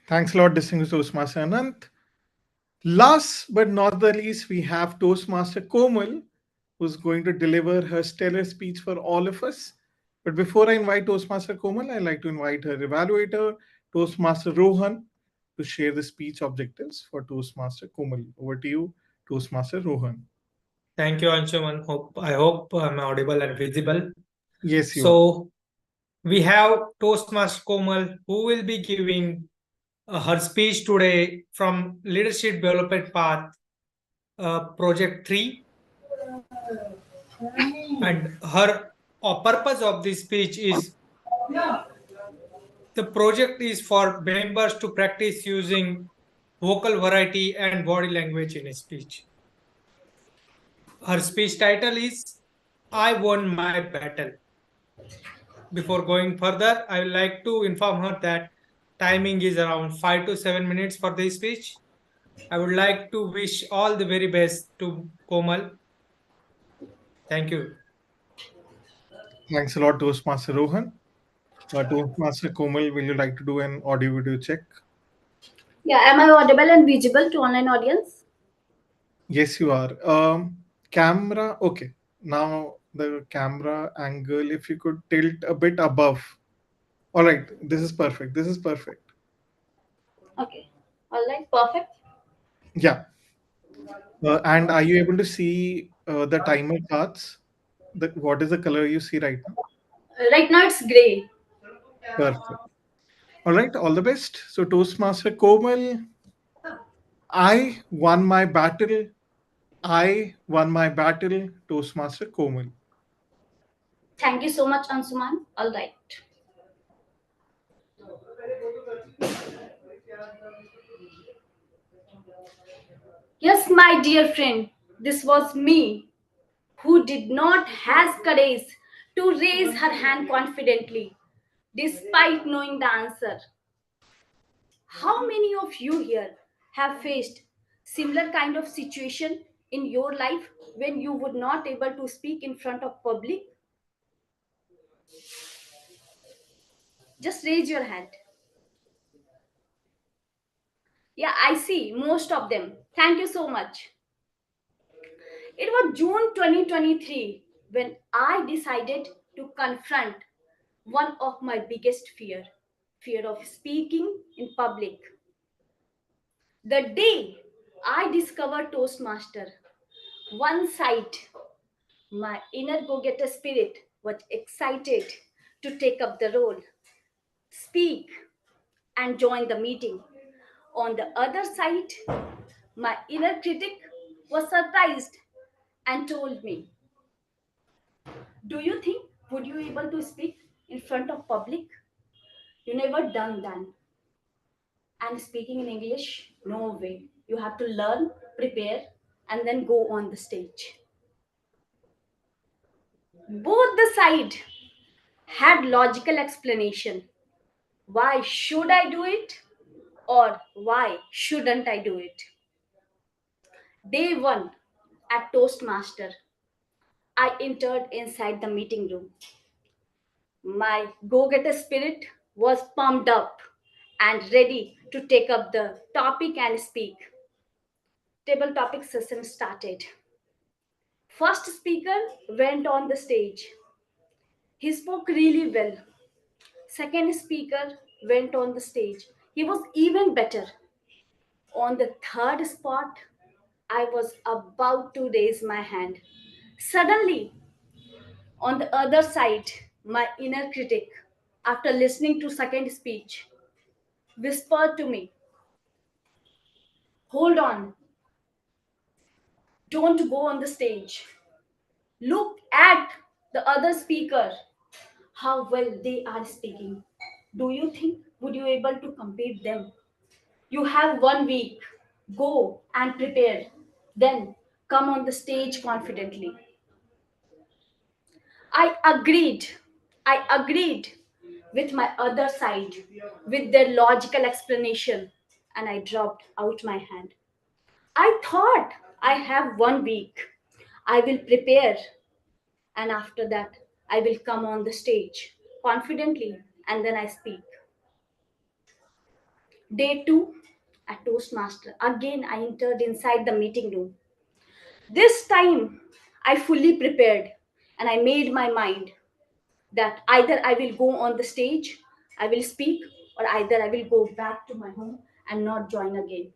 Thanks a lot, distinguished Toastmaster Anant. Last but not the least, we have Toastmaster Komal, who's going to deliver her stellar speech for all of us. But before I invite Toastmaster Komal, I'd like to invite her evaluator, Toastmaster Rohan, to share the speech objectives for Toastmaster Komal. Over to you, Toastmaster Rohan. Thank you, Anshuman. I hope I'm audible and visible. Yes, you are. So we have Toastmaster Komal, who will be giving her speech today from Leadership Development Path, Project 3. And her purpose of this speech is the project is for members to practice using vocal variety and body language in a speech. Her speech title is I Won My Battle. Before going further, I would like to inform her that timing is around 5 to 7 minutes for this speech. I would like to wish all the very best to Komal. Thank you. Thanks a lot, Toastmaster Rohan. Toastmaster Komal, will you like to do an audio video check? Yeah, am I audible and visible to online audience? Yes, you are. Camera, okay. Now the camera angle, if you could tilt a bit above. All right, this is perfect. This is perfect. Okay. All right, perfect. Yeah. And are you able to see the timer cards? What is the color you see right now? Right now it's gray. Perfect. All right, all the best. So Toastmaster Komal, I won my battle. I won my battle, Toastmaster Komal. Thank you so much, Ansuman. All right. Yes, my dear friend, this was me who did not have courage to raise her hand confidently despite knowing the answer. How many of you here have faced similar kind of situation in your life when you would not able to speak in front of public? Just raise your hand. Yeah, I see most of them. Thank you so much. It was June 2023 when I decided to confront one of my biggest fear of speaking in public. The day I discovered Toastmaster, one side, my inner go-getter spirit was excited to take up the role, speak, and join the meeting. On the other side, my inner critic was surprised and told me, "Do you think would you able to speak in front of public? You never done that. And speaking in English, no way. You have to learn, prepare, and then go on the stage." Both the side had logical explanation. Why should I do it? Or why shouldn't I do it? Day one at Toastmaster, I entered inside the meeting room. My go-getter spirit was pumped up and ready to take up the topic and speak. Table topic session started. First speaker went on the stage. He spoke really well. Second speaker went on the stage. He was even better. On the third spot, I was about to raise my hand. Suddenly, on the other side, my inner critic, after listening to second speech, whispered to me, "Hold on, don't go on the stage. Look at the other speaker, how well they are speaking. Do you think would you able to compete them? You have 1 week. Go and prepare. Then come on the stage confidently." I agreed. I agreed with my other side, with their logical explanation, and I dropped out my hand. I thought I have 1 week. I will prepare, and after that, I will come on the stage confidently, and then I speak. Day two at Toastmaster. Again, I entered inside the meeting room. This time, I fully prepared and I made my mind that either I will go on the stage, I will speak, or either I will go back to my home and not join again.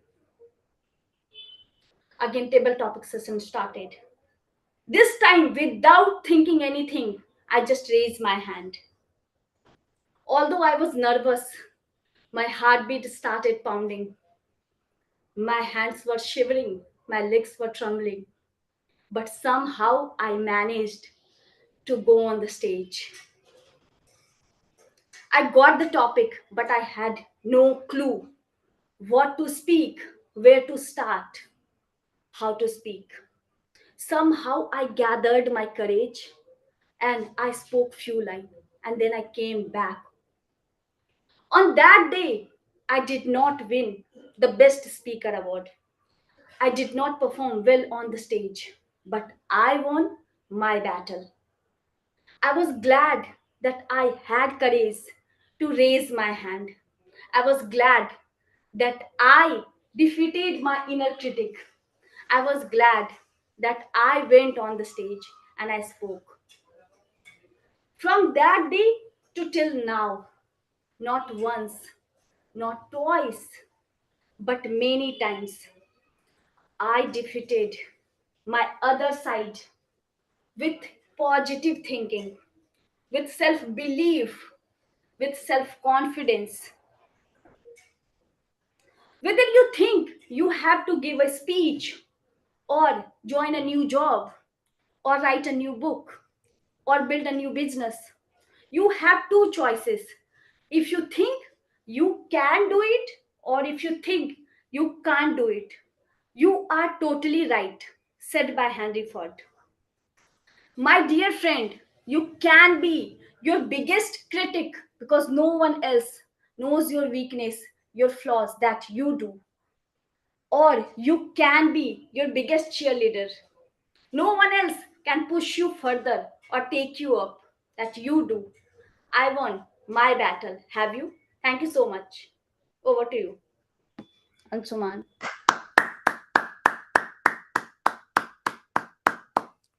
Again, table topic session started. This time, without thinking anything, I just raised my hand. Although I was nervous, my heartbeat started pounding. My hands were shivering, my legs were trembling. But somehow I managed to go on the stage. I got the topic, but I had no clue what to speak, where to start, how to speak. Somehow I gathered my courage and I spoke few lines and then I came back. On that day, I did not win the best speaker award. I did not perform well on the stage, but I won my battle. I was glad that I had courage to raise my hand. I was glad that I defeated my inner critic. I was glad that I went on the stage and I spoke. From that day to till now, not once, not twice, but many times, I defeated my other side with positive thinking, with self belief, with self confidence. Whether you think you have to give a speech, or join a new job, or write a new book, or build a new business, you have two choices. If you think you can do it, or if you think you can't do it, You are totally right, said by Henry Ford. My dear friend, you can be your biggest critic because no one else knows your weakness, your flaws that you do. Or you can be your biggest cheerleader. No one else can push you further or take you up that you do. I won my battle. Have you? Thank you so much. Over to you, Anshuman.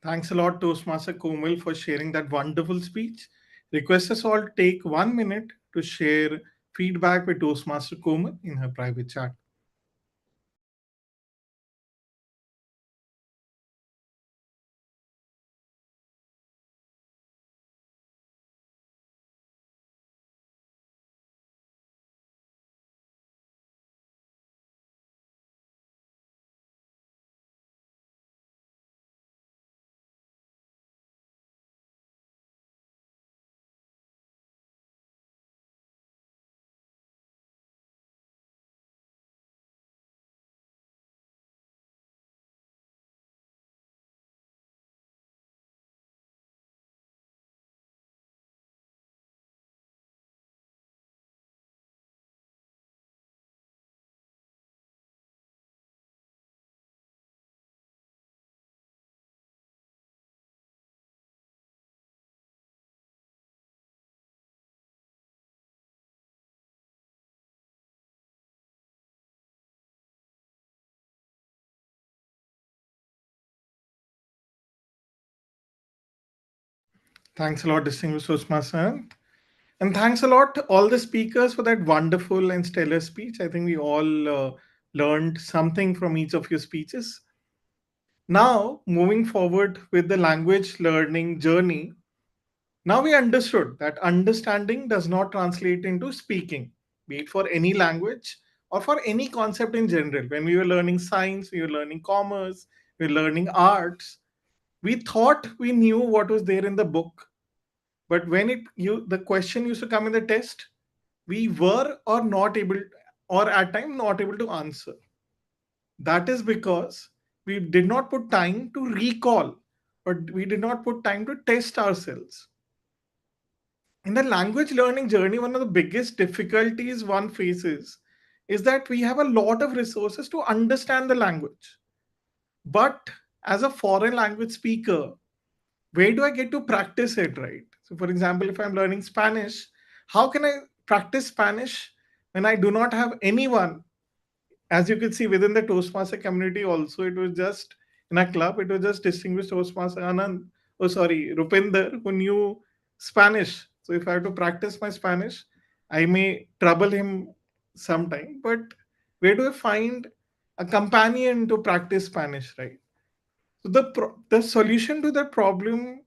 Thanks a lot, Toastmaster Komal, for sharing that wonderful speech. Request us all to take 1 minute to share feedback with Toastmaster Komal in her private chat. Thanks a lot, distinguished Toastmaster. And thanks a lot to all the speakers for that wonderful and stellar speech. I think we all learned something from each of your speeches. Now, moving forward with the language learning journey, now we understood that understanding does not translate into speaking, be it for any language or for any concept in general. When we were learning science, we were learning commerce, we were learning arts, we thought we knew what was there in the book. But when the question used to come in the test, we were or not able, or at time not able to answer. That is because we did not put time to recall, but we did not put time to test ourselves. In the language learning journey, one of the biggest difficulties one faces is that we have a lot of resources to understand the language. But as a foreign language speaker, where do I get to practice it, right? So, for example, if I'm learning Spanish, how can I practice Spanish when I do not have anyone? As you can see within the Toastmaster community, also, it was just in a club, it was just distinguished Toastmaster Anand, oh, sorry, Rupinder, who knew Spanish. So, if I have to practice my Spanish, I may trouble him sometime. But where do I find a companion to practice Spanish, right? So the solution to that problem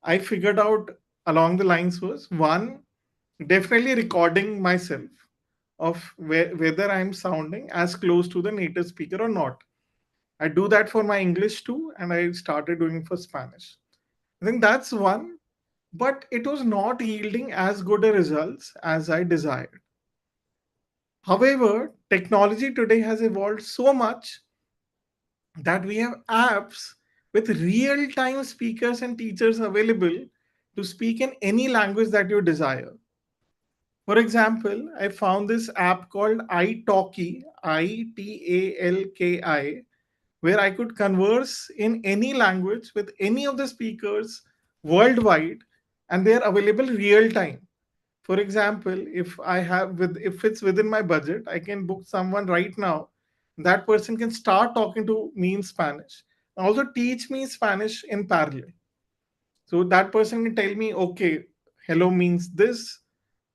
I figured out along the lines was one, definitely recording myself of whether I'm sounding as close to the native speaker or not. I do that for my English too, and I started doing for Spanish. I think that's one, but it was not yielding as good a results as I desired. However, technology today has evolved so much that we have apps with real time speakers and teachers available to speak in any language that you desire. For example, I found this app called italki, Italki, where I could converse in any language with any of the speakers worldwide, and they are available real time. For example, if it's within my budget, I can book someone right now. That person can start talking to me in Spanish and also teach me Spanish in parallel. So that person can tell me, okay, hello means this,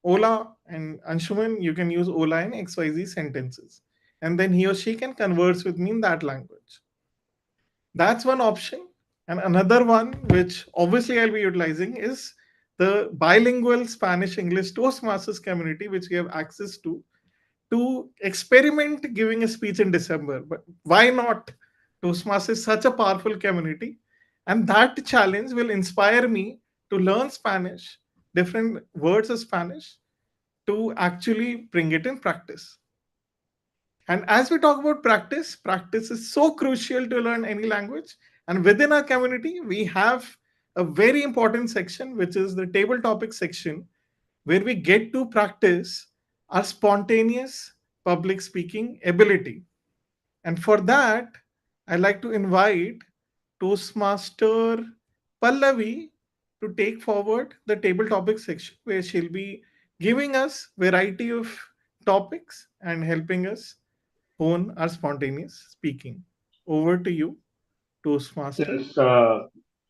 hola, and Anshuman, you can use hola in XYZ sentences. And then he or she can converse with me in that language. That's one option. And another one, which obviously I'll be utilizing, is the bilingual Spanish English Toastmasters community, which we have access to experiment giving a speech in December. But why not? Toastmasters is such a powerful community. And that challenge will inspire me to learn Spanish, different words of Spanish, to actually bring it in practice. And as we talk about practice, practice is so crucial to learn any language. And within our community, we have a very important section, which is the table topic section, where we get to practice our spontaneous public speaking ability. And for that, I'd like to invite Toastmaster Pallavi to take forward the table topic section, where she'll be giving us variety of topics and helping us hone our spontaneous speaking. Over to you, Toastmaster.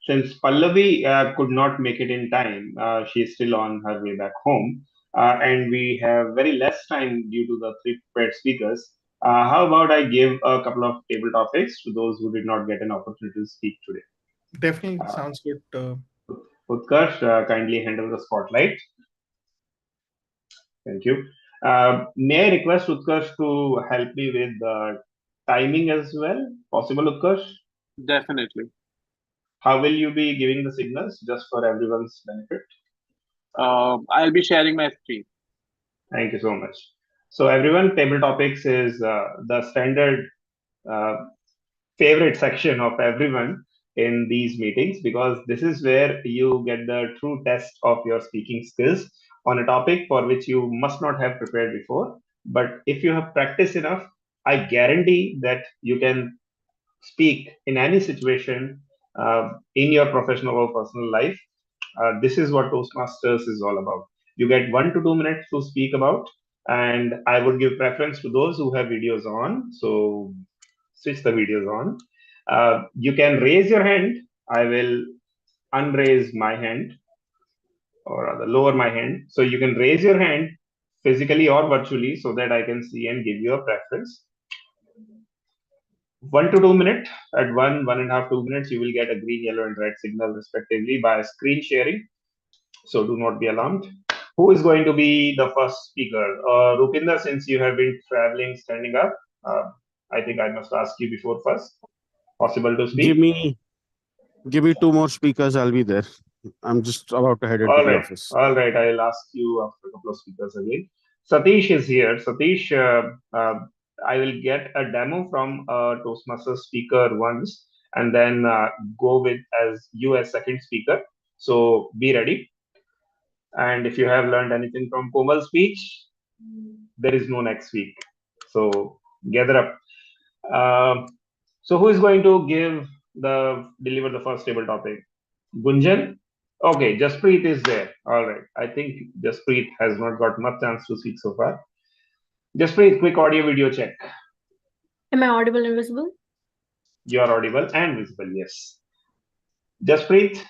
Since Pallavi could not make it in time, she's still on her way back home, and we have very less time due to the three prepared speakers. How about I give a couple of table topics to those who did not get an opportunity to speak today? Definitely sounds good. Utkarsh, kindly hand over the spotlight. Thank you. May I request Utkarsh to help me with the timing as well? Possible, Utkarsh? Definitely. How will you be giving the signals just for everyone's benefit? I'll be sharing my screen. Thank you so much. So everyone, table topics is the standard favorite section of everyone in these meetings, because this is where you get the true test of your speaking skills on a topic for which you must not have prepared before. But if you have practiced enough, I guarantee that you can speak in any situation in your professional or personal life. This is what Toastmasters is all about. You get 1 to 2 minutes to speak about, and I would give preference to those who have videos on. So switch the videos on. You can raise your hand. I will unraise my hand, or rather lower my hand. So you can raise your hand physically or virtually so that I can see and give you a preference. 1 to 2 minutes. At 1.5, 2 minutes, you will get a green, yellow, and red signal respectively by screen sharing. So do not be alarmed. Who is going to be the first speaker? Rupinder, since you have been traveling standing up, I think I must ask you before first. Possible to speak? Give me 2 more speakers. I'll be there. I'm just about to head into the office. All right. I'll ask you after a couple of speakers again. Satish is here. Satish, I will get a demo from a Toastmaster speaker once, and then go with you as second speaker. So be ready. And if you have learned anything from Komal's speech, there is no next week. So gather up. So who is going to deliver the first table topic? Gunjan? Okay, Jaspreet is there. All right. I think Jaspreet has not got much chance to speak so far. Jaspreet, quick audio video check. Am I audible and visible? You are audible and visible, yes. Jaspreet,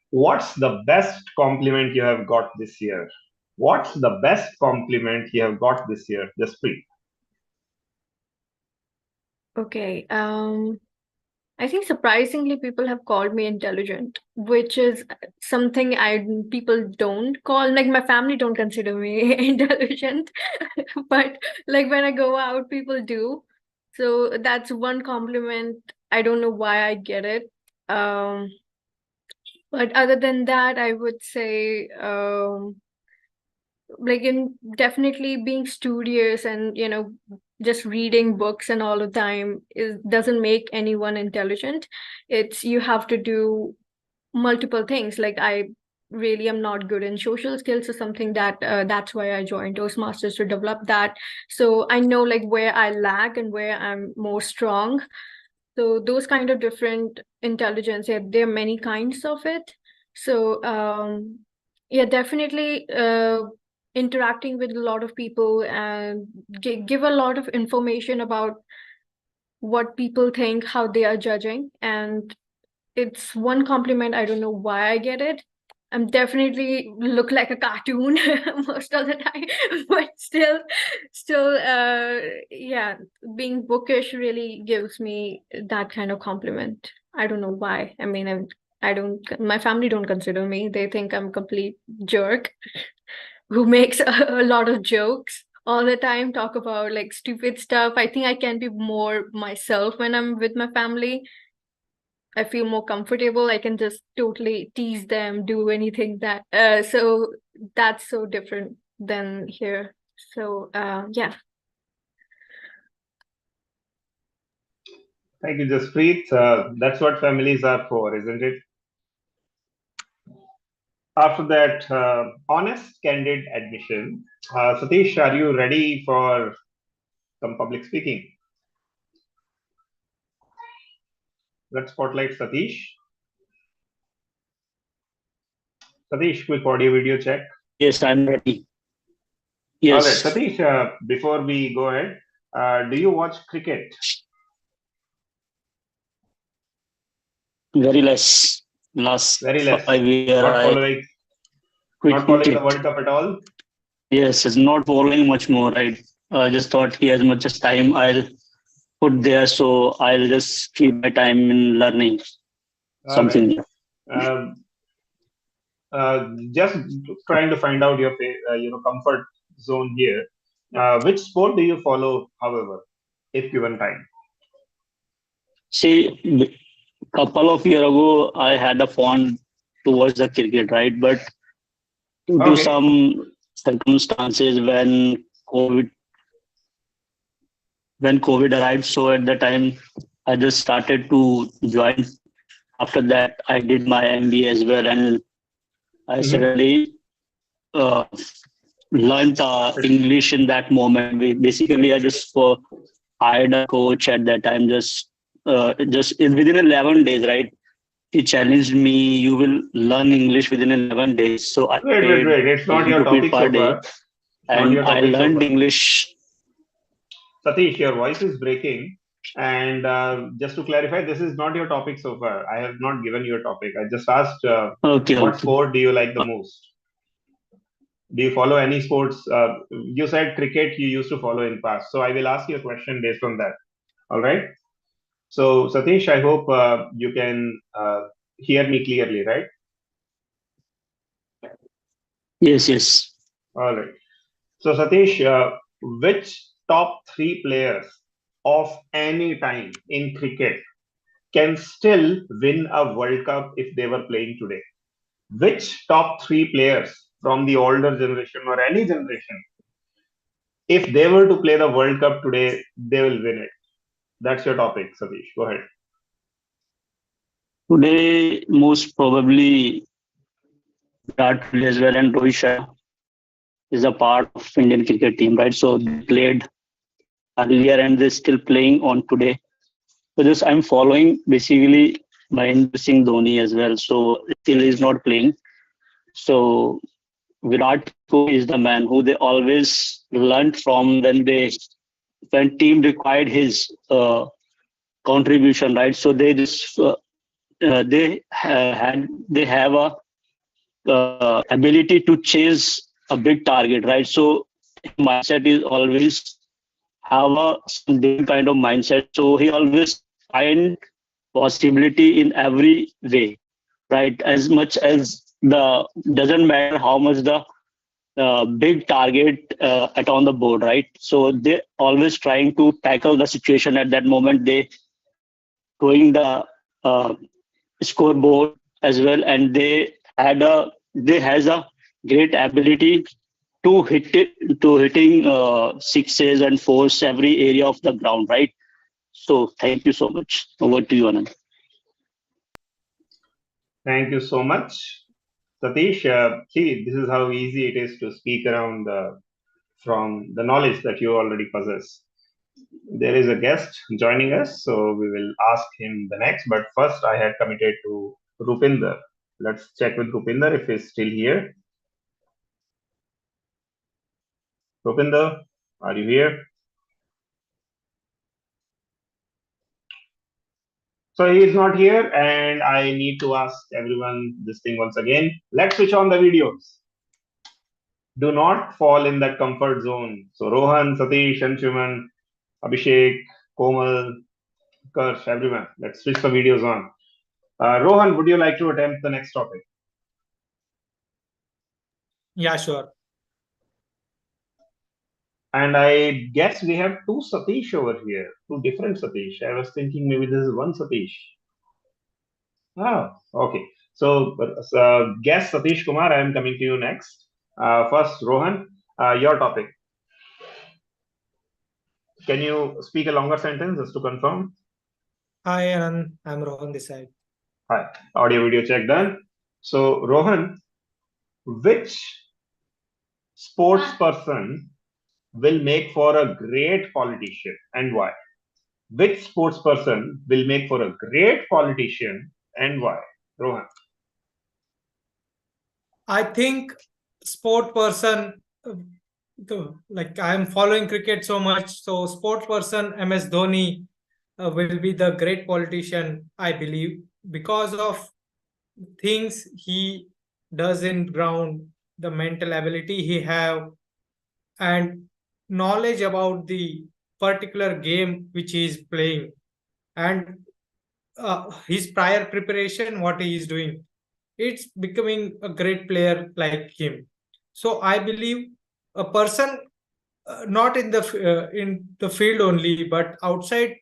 what's the best compliment you have got this year? What's the best compliment you have got this year, Jaspreet? Okay. I think surprisingly people have called me intelligent, which is something people don't call, like my family don't consider me intelligent, but like when I go out, people do. So that's one compliment. I don't know why I get it. But other than that, I would say like in definitely being studious and just reading books and all the time doesn't make anyone intelligent. It's you have to do multiple things. Like I really am not good in social skills or something that's why I joined Toastmasters to develop that. So I know like where I lag and where I'm more strong. So those kind of different intelligence, yeah, there are many kinds of it. So yeah, definitely interacting with a lot of people and give a lot of information about what people think, how they are judging. And it's one compliment. I don't know why I get it. I'm definitely look like a cartoon most of the time, but still, yeah, being bookish really gives me that kind of compliment. I don't know why. I mean, I don't, my family don't consider me. They think I'm a complete jerk who makes a lot of jokes all the time, talk about like stupid stuff. I think I can be more myself when I'm with my family. I feel more comfortable. I can just totally tease them, do anything that so that's so different than here. So yeah. Thank you, Jaspreet. That's what families are for, isn't it? After that, honest, candid admission. Satish, are you ready for some public speaking? Let's spotlight Satish. Satish, quick audio video check. Yes, I'm ready. All right, Yes, Satish, before we go ahead, do you watch cricket? very less. Last Very less. 5 years, Not I following, quit not following the cricket. World Cup at all? Yes, it's not following much more. I just thought as much as time I'll put there, so I'll just keep my time in learning All right. something. Just trying to find out your comfort zone here. Which sport do you follow, however, if given time? See, couple of years ago, I had a fond towards the cricket, right? But due to Okay. some circumstances when COVID arrived, so at the time I just started to join. After that, I did my MBA as well, and I suddenly uh, learned English in that moment. Basically, I just hired a coach at that time. Just within 11 days, right? He challenged me. You will learn English within 11 days. So I Wait. paid It's not 80 your rupees topic per so day, far. and I learned English. Satish, your voice is breaking. And just to clarify, this is not your topic so far. I have not given you a topic. I just asked what sport do you like the most? Do you follow any sports? You said cricket you used to follow in past. So I will ask you a question based on that. All right. So Satish, I hope you can hear me clearly, right? Yes. All right. So Satish, which top 3 players of any time in cricket can still win a World Cup if they were playing today? Which top 3 players from the older generation or any generation, if they were to play the World Cup today, they will win it? That's your topic, Satish. Go ahead. Today, most probably Virat Kohli as well and Rohit Sharma is a part of Indian cricket team, right? So they played earlier and they're still playing on today. So this I'm following basically Mahendra Singh Dhoni as well. So still he's not playing. So Virat Kohli is the man who they always learned from when team required his contribution, right? So they just they have a ability to chase a big target, right? So mindset is always have a some different kind of mindset. So he always find possibility in every way, right? As much as the doesn't matter how much the big target at on the board, right? So they always trying to tackle the situation at that moment. They going the uh, scoreboard as well, and they has a great ability to hitting sixes and fours every area of the ground, right? So thank you so much. Over to you, Anand. Thank you so much, Satish. See, this is how easy it is to speak around from the knowledge that you already possess. There is a guest joining us, so we will ask him the next. But first, I had committed to Rupinder. Let's check with Rupinder if he's still here. Rupinder, are you here? So he is not here, and I need to ask everyone this thing once again. Let's switch on the videos. Do not fall in that comfort zone. So Rohan, Satish, Anshuman, Abhishek, Komal, Karsh, everyone. Let's switch the videos on. Rohan, would you like to attempt the next topic? Yeah, sure. And I guess we have 2 Satish over here, 2 different Satish. I was thinking maybe this is one Satish. Oh, okay. So, guess Satish Kumar, I am coming to you next. First, Rohan, your topic. Can you speak a longer sentence just to confirm? Hi, Anand. I'm Rohan this side. Hi. Audio video check done. So, Rohan, which sports person will make for a great politician and why? Which sports person will make for a great politician and why? Rohan. I think sport person, like I'm following cricket so much, so sport person MS Dhoni will be the great politician, I believe, because of things he does in ground, the mental ability he have, and knowledge about the particular game which he is playing, and his prior preparation, what he is doing. It's becoming a great player like him. So I believe a person not in the field only, but outside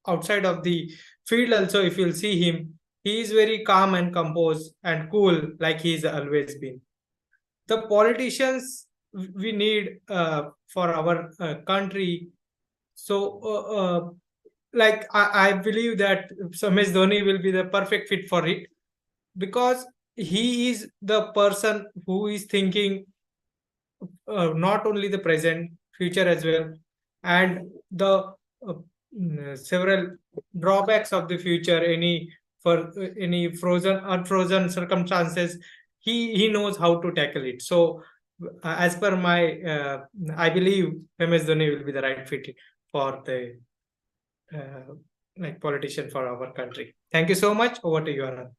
of the field also, if you'll see him, he is very calm and composed and cool, like he's always been. The politicians we need for our country. So like I believe that Samesh Dhoni will be the perfect fit for it, because he is the person who is thinking not only the present, future as well, and the several drawbacks of the future. Any frozen, unfrozen circumstances, he knows how to tackle it. So, as per my, I believe MS Dhoni will be the right fit for the like politician for our country. Thank you so much. Over to you, Anand.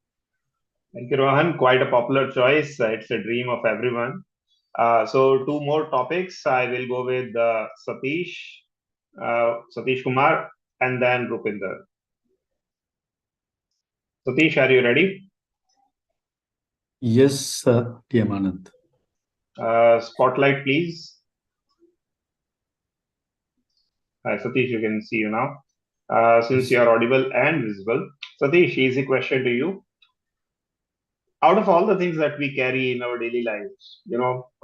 Thank you, Rohan. Quite a popular choice. It's a dream of everyone. So two more topics. I will go with Satish Kumar, and then Rupinder. Satish, are you ready? Yes, TM Anand. Spotlight, please. Hi, Satish, you can see you now. Since you are audible and visible, Satish, easy question to you. Out of all the things that we carry in our daily lives,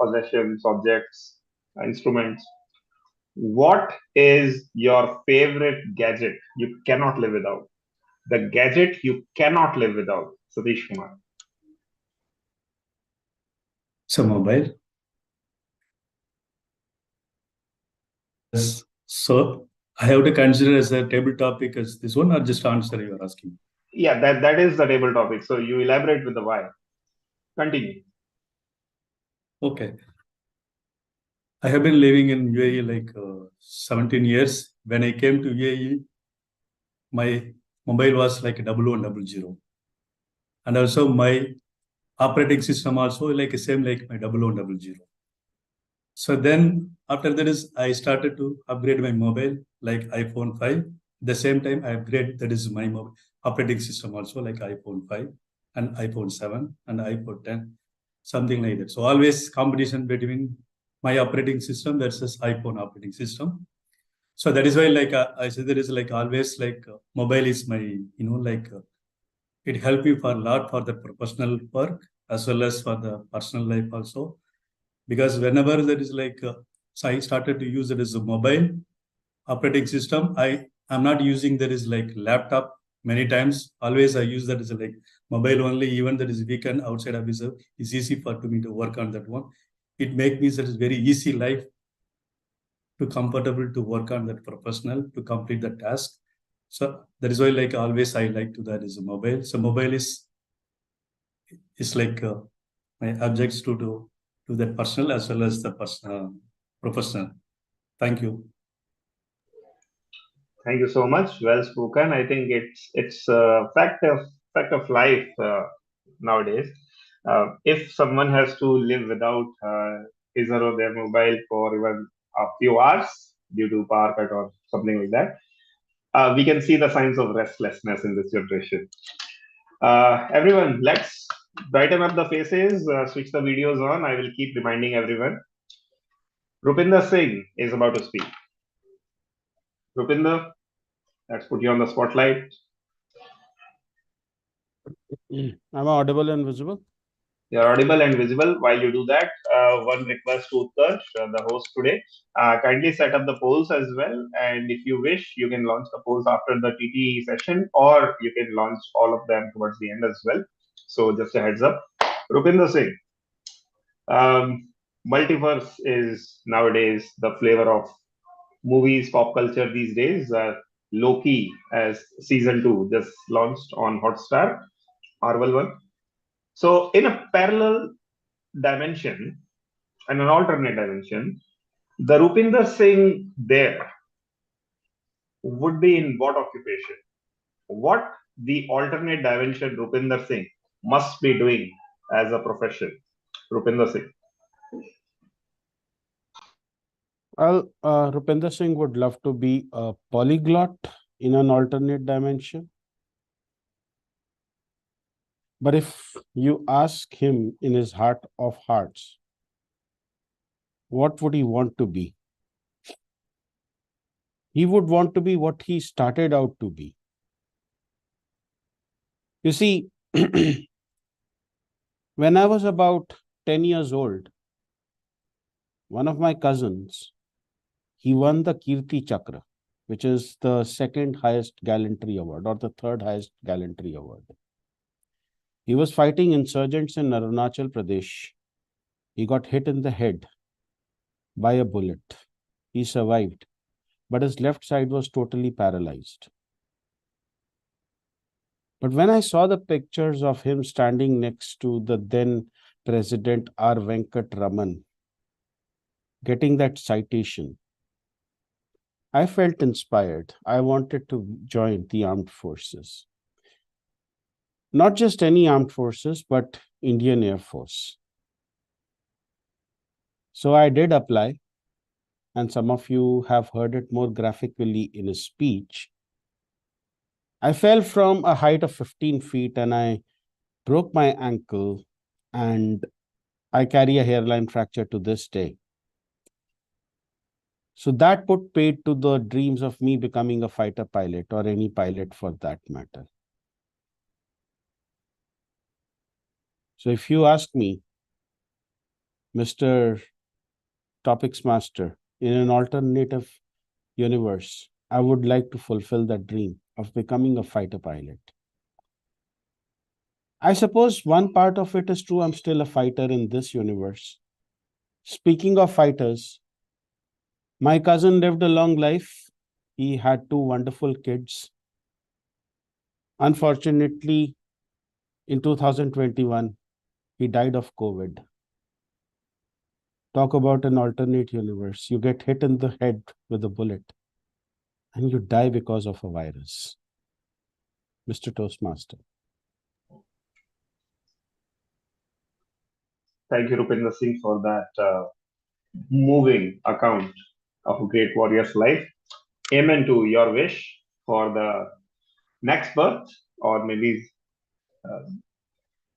possessions, objects, instruments, what is your favorite gadget you cannot live without? The gadget you cannot live without, Satish Kumar. So mobile. Yes. So I have to consider as a table topic as this one, or just answer you are asking? Yeah, that is the table topic. So you elaborate with the why. Continue. Okay. I have been living in UAE like 17 years. When I came to UAE, my mobile was like 1100. And also my operating system also like same like my 1100. So then after that is I started to upgrade my mobile like iPhone 5. The same time I upgrade that is my mobile operating system also like iPhone 5 and iPhone 7 and iPhone 10, something like that. So always competition between my operating system versus iPhone operating system. So that is why like I say there is like always like mobile is my, it help you for a lot for the professional work as well as for the personal life also. Because whenever there is like, so I started to use it as a mobile operating system. I'm not using that is like laptop many times. Always I use that as a like mobile only. Even that is weekend outside of this, it's easy for me to work on that one. It makes me that is very easy life to comfortable to work on that professional to complete the task. So that is why like always I like to that is a mobile. So mobile is like my objects to do that personal as well as the personal professional. Thank you. Thank you so much. Well spoken. I think it's a fact of life nowadays. If someone has to live without his or their mobile for even a few hours due to power cut or something like that, we can see the signs of restlessness in this generation. Everyone, let's brighten up the faces, switch the videos on. I will keep reminding everyone. Rupinder Singh is about to speak. Rupinder, let's put you on the spotlight. Am I audible and visible? You're audible and visible. While you do that, one request to Utkarsh, the host today, kindly set up the polls as well. And if you wish, you can launch the polls after the TT session, or you can launch all of them towards the end as well. So just a heads up. Rupinder Singh, multiverse is nowadays the flavor of movies, pop culture these days. Loki as season 2 just launched on Hotstar, Marvel one. So in a parallel dimension and an alternate dimension, the Rupinder Singh there would be in what occupation? What the alternate dimension Rupinder Singh must be doing as a profession? Rupinder Singh. Well, Rupinder Singh would love to be a polyglot in an alternate dimension. But if you ask him in his heart of hearts, what would he want to be? He would want to be what he started out to be. You see, when I was about 10 years old, one of my cousins, he won the Kirti Chakra, which is the second highest gallantry award or the third highest gallantry award. He was fighting insurgents in Arunachal Pradesh. He got hit in the head by a bullet. He survived, but his left side was totally paralyzed. But when I saw the pictures of him standing next to the then President R. Venkat Raman, getting that citation, I felt inspired. I wanted to join the armed forces. Not just any armed forces, but Indian Air Force. So I did apply, and some of you have heard it more graphically in a speech. I fell from a height of 15 feet and I broke my ankle, and I carry a hairline fracture to this day. So that put paid to the dreams of me becoming a fighter pilot or any pilot for that matter. So if you ask me, Mr. Topics Master, in an alternative universe, I would like to fulfill that dream of becoming a fighter pilot. I suppose one part of it is true. I'm still a fighter in this universe. Speaking of fighters, my cousin lived a long life. He had 2 wonderful kids. Unfortunately, in 2021, he died of COVID. Talk about an alternate universe. You get hit in the head with a bullet and you die because of a virus. Mr. Toastmaster. Thank you, Rupinder Singh, for that moving account of a great warrior's life. Amen to your wish for the next birth, or maybe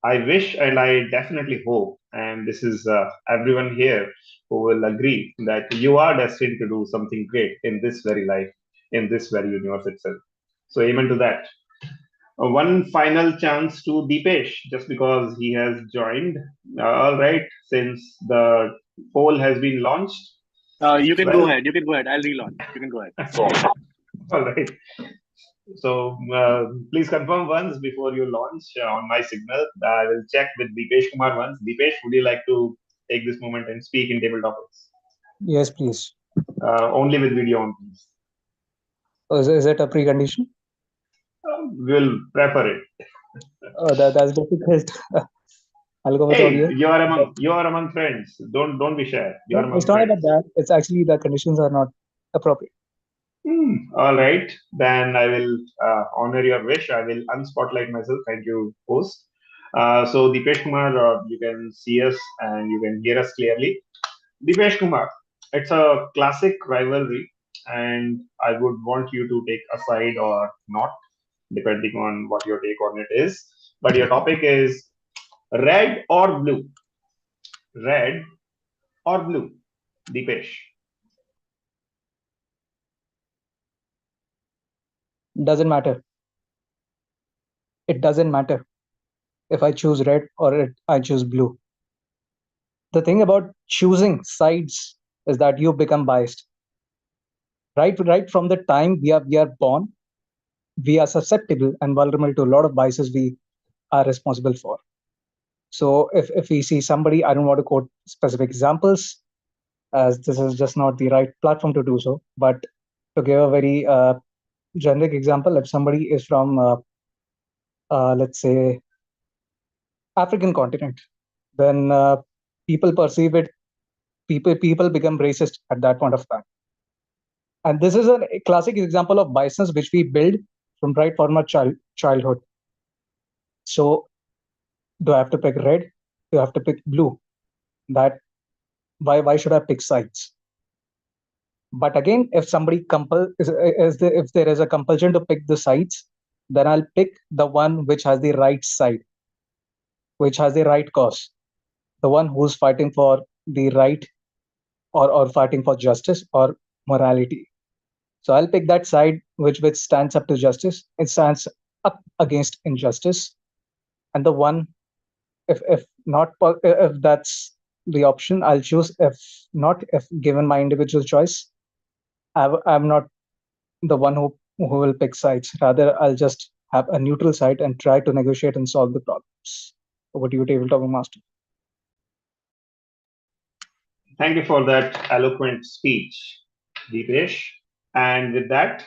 I wish and I definitely hope, and this is everyone here who will agree that you are destined to do something great in this very life, in this very universe itself. So, amen to that. One final chance to Deepesh, just because he has joined. All right, since the poll has been launched. You can go ahead. You can go ahead. I'll relaunch. You can go ahead. All right. So please confirm once before you launch on my signal. I will check with Deepesh Kumar once. Deepesh, would you like to take this moment and speak in table topics? Yes, please. Only with video on, please. Oh, is it a precondition? We'll prefer it. Oh, that's difficult. I'll go with Hey, audio. you are among friends. Don't be shy. You are among It's not friends. about that. It's actually the conditions are not appropriate. All right, then I will honor your wish. I will unspotlight myself. Thank you, host. So Deepesh Kumar, you can see us and you can hear us clearly. Deepesh Kumar, it's a classic rivalry, and I would want you to take a side or not, depending on what your take on it is. But your topic is red or blue? Red or blue? Deepesh. Doesn't matter. It doesn't matter. if I choose red or I choose blue. The thing about choosing sides is that you become biased. Right from the time we are born, we are susceptible and vulnerable to a lot of biases we are responsible for. So if we see somebody, I don't want to quote specific examples, as this is just not the right platform to do so, but to give a very generic example, if somebody is from let's say African continent, then people perceive it, people become racist at that point of time. And this is a classic example of biasness which we build from right from our childhood. So do I have to pick red? Do I have to pick blue? That why should I pick sides? But again, if somebody if there is a compulsion to pick the sides, then I'll pick the one which has the right side, which has the right cause, the one who's fighting for the right, or fighting for justice or morality. So I'll pick that side which stands up to justice. It stands up against injustice. And the one, if not if that's the option, I'll choose. If not, if given my individual choice, I'm not the one who will pick sides. Rather, I'll just have a neutral side and try to negotiate and solve the problems. Over to you, tabletop master. Thank you for that eloquent speech, Deepesh. And with that,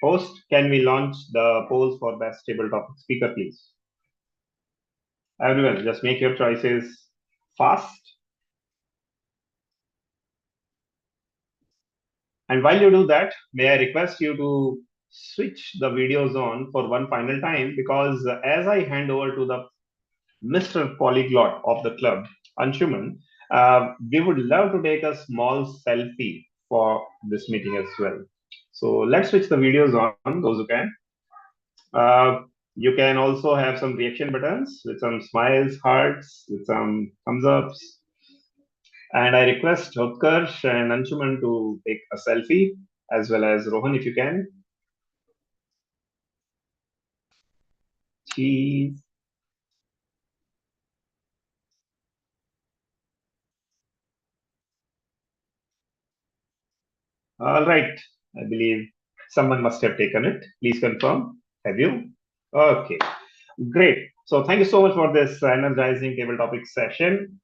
host, can we launch the polls for best tabletop speaker, please? Everyone, just make your choices fast. And while you do that, may I request you to switch the videos on for one final time, because as I hand over to the Mr. Polyglot of the club, Anshuman, we would love to take a small selfie for this meeting as well. So let's switch the videos on, those who can. You can also have some reaction buttons with some smiles, hearts, with some thumbs ups. And I request Utkarsh and Anshuman to take a selfie, as well as Rohan, if you can. Cheese. All right. I believe someone must have taken it. Please confirm. Have you? Okay. Great. So thank you so much for this energizing table topic session.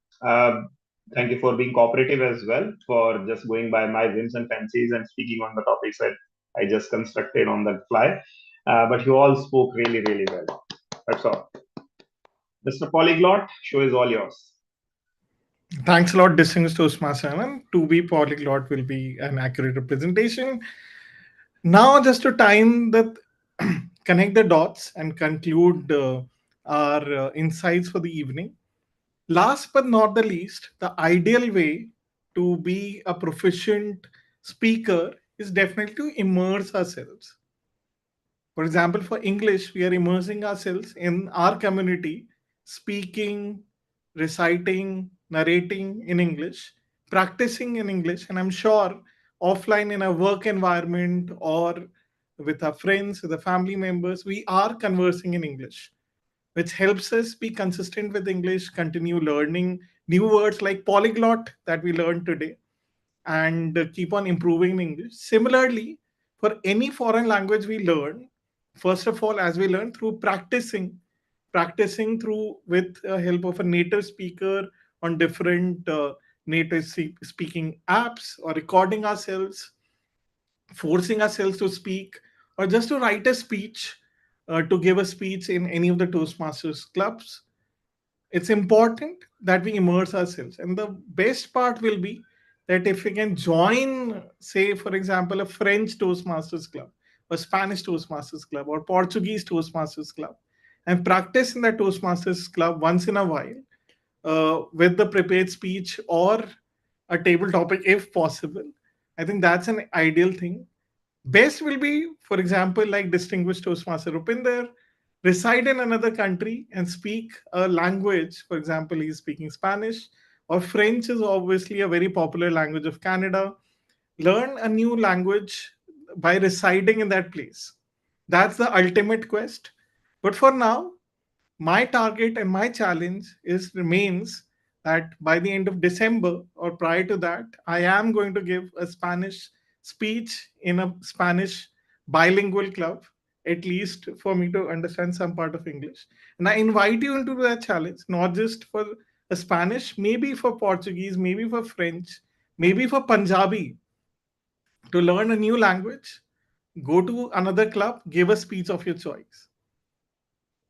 Thank you for being cooperative as well, for just going by my whims and fancies and speaking on the topics that I just constructed on the fly. But you all spoke really, really well. That's all. Mr. Polyglot, show is all yours. Thanks a lot, distinguished Toastmaster. And to be polyglot will be an accurate representation. Now, just to time that, connect the dots and conclude our insights for the evening. Last but not the least, the ideal way to be a proficient speaker is definitely to immerse ourselves. For example, for English, we are immersing ourselves in our community, speaking, reciting, narrating in English, practicing in English, and I'm sure offline in a work environment or with our friends, with the family members, we are conversing in English, which helps us be consistent with English, continue learning new words like polyglot that we learned today, and keep on improving in English. Similarly, for any foreign language we learn, first of all, as we learn through practicing through with help of a native speaker on different native speaking apps, or recording ourselves, forcing ourselves to speak, or just to write a speech, to give a speech in any of the Toastmasters clubs. It's important that we immerse ourselves. And the best part will be that if we can join, say, for example, a French Toastmasters club, a Spanish Toastmasters club, or Portuguese Toastmasters club, and practice in the Toastmasters club once in a while, with the prepared speech or a table topic if possible. I think that's an ideal thing. Best will be, for example, like distinguished Toastmaster Rupinder, reside in another country and speak a language. For example, he's speaking Spanish, or French is obviously a very popular language of Canada. Learn a new language by residing in that place. That's the ultimate quest. But for now, my target and my challenge remains that by the end of December or prior to that, I am going to give a Spanish speech in a Spanish bilingual club, at least for me to understand some part of English. And I invite you into that challenge, not just for a Spanish, maybe for Portuguese, maybe for French, maybe for Punjabi, to learn a new language. Go to another club, give a speech of your choice.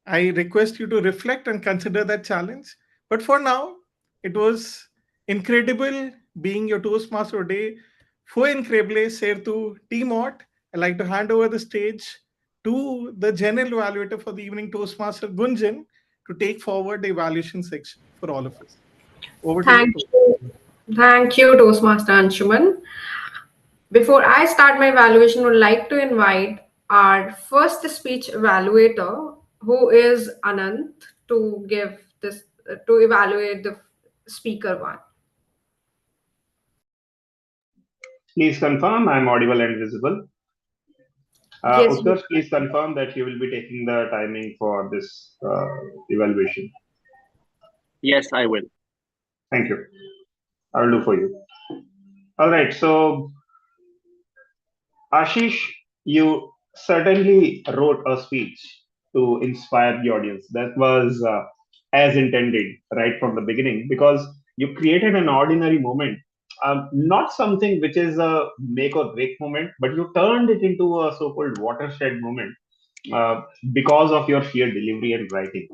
I request you to reflect and consider that challenge. But for now, it was incredible being your Toastmaster today. Fue increíble ser tu TMoD. I'd like to hand over the stage to the general evaluator for the evening, Toastmaster Gunjan, to take forward the evaluation section for all of us. Over to Thank you. you. Thank you, Toastmaster Anshuman. Before I start my evaluation, I would like to invite our first speech evaluator, who is Anant, to give this to evaluate the speaker one. Please confirm I'm audible and visible. Yes, Utkarsh, please confirm that you will be taking the timing for this evaluation. Yes, I will. Thank you. I will do for you. All right. So, Ashish, you certainly wrote a speech to inspire the audience. That was as intended right from the beginning, because you created an ordinary moment, not something which is a make or break moment, but you turned it into a so-called watershed moment uh, because of your sheer delivery and writing.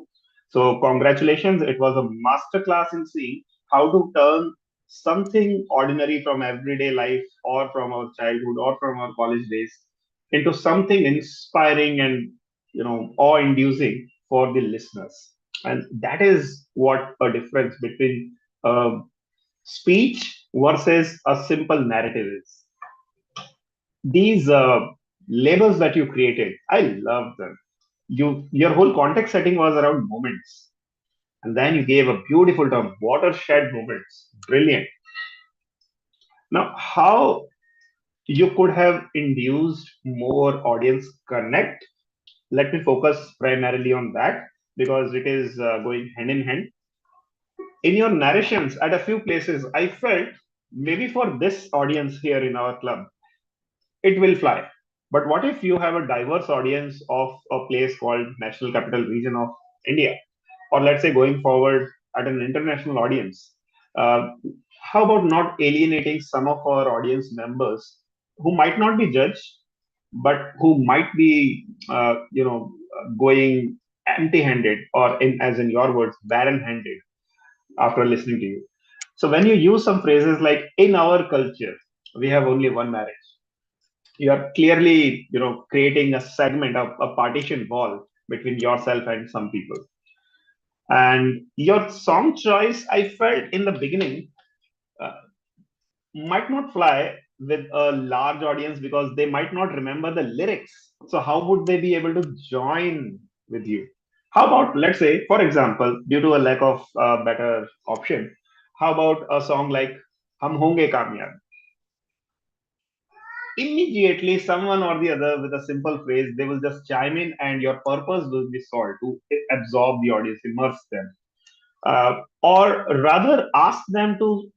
So, congratulations. It was a masterclass in seeing how to turn something ordinary from everyday life or from our childhood or from our college days into something inspiring and awe-inducing for the listeners. And that is what a difference between speech versus a simple narrative is. These labels that you created, I love them. Your whole context setting was around moments, and then you gave a beautiful term, watershed moments. Brilliant. Now, how you could have induced more audience connect? Let me focus primarily on that because it is going hand in hand. In your narrations, at a few places, I felt maybe for this audience here in our club, it will fly. But what if you have a diverse audience of a place called National Capital Region of India, or let's say going forward at an international audience? Uh, how about not alienating some of our audience members who might not be judged, but who might be, going empty-handed, or as in your words, barren-handed after listening to you? So when you use some phrases like "in our culture, we have only one marriage," you are clearly creating a segment of a partition wall between yourself and some people. And your song choice, I felt in the beginning, uh, might not fly with a large audience because they might not remember the lyrics. So how would they be able to join with you? How about, let's say, for example, due to a lack of better option, how about a song like "Hum Honge Kamyab"? Immediately someone or the other with a simple phrase, they will just chime in and your purpose will be solved to absorb the audience, immerse them, or rather ask them to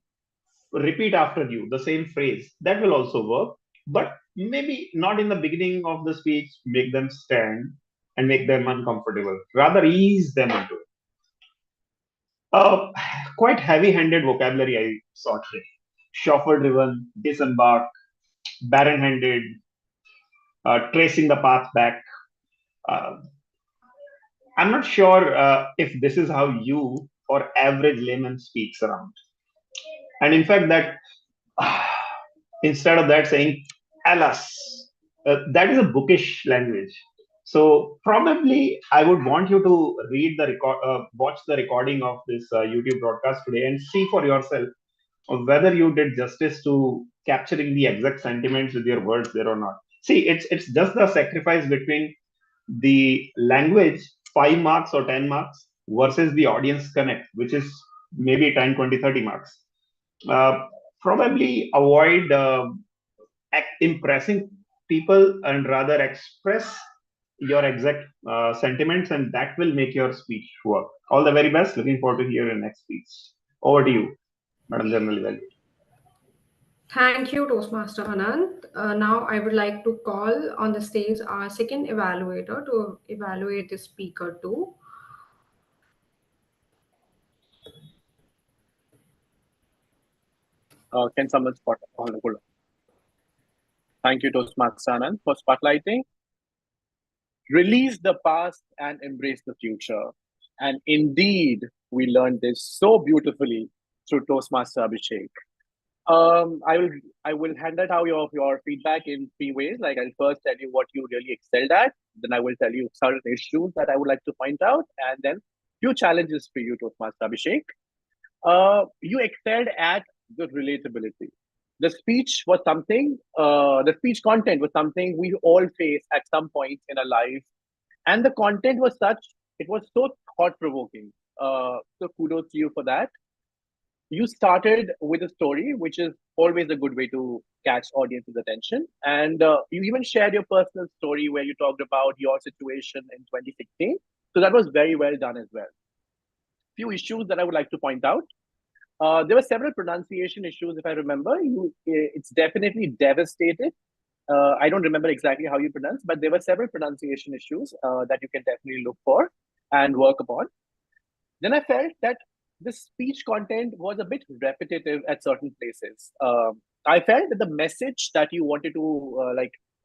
repeat after you the same phrase. That will also work, but maybe not in the beginning of the speech. Make them stand and make them uncomfortable, rather ease them into it. uh, Quite heavy-handed vocabulary I saw today: shuffle driven, disembark, barren-handed, tracing the path back. Uh, I'm not sure if this is how you or average layman speaks around. And in fact, that instead of that saying "alas," that is a bookish language. So probably I would want you to watch the recording of this YouTube broadcast today, and see for yourself whether you did justice to capturing the exact sentiments with your words there or not. See, it's just the sacrifice between the language, 5 marks or 10 marks, versus the audience connect, which is maybe 10, 20, 30 marks. uh, Probably avoid impressing people and rather express your exact sentiments, and that will make your speech work. All the very best. Looking forward to hear your next speech. Over to you, Madam General Evaluator. Thank you, Toastmaster Anant. Now I would like to call on the stage our second evaluator to evaluate the speaker too. Can someone spot? Hold on. Thank you, Toastmaster Anand, for spotlighting. Release the past and embrace the future. And indeed, we learned this so beautifully through Toastmaster Abhishek. I will hand out your feedback in 3 ways. Like, I'll first tell you what you really excelled at, then I will tell you certain issues that I would like to point out, and then few challenges for you, Toastmaster Abhishek. You excelled at the relatability. The speech was something, the speech content was something we all face at some point in our life. And the content was such, it was so thought provoking. So kudos to you for that. You started with a story, which is always a good way to catch audience's attention. And you even shared your personal story where you talked about your situation in 2016. So that was very well done as well. Few issues that I would like to point out. There were several pronunciation issues, if I remember. It's definitely devastated. I don't remember exactly how you pronounce, but there were several pronunciation issues that you can definitely look for and work upon. Then I felt that the speech content was a bit repetitive at certain places. I felt that the message that you wanted to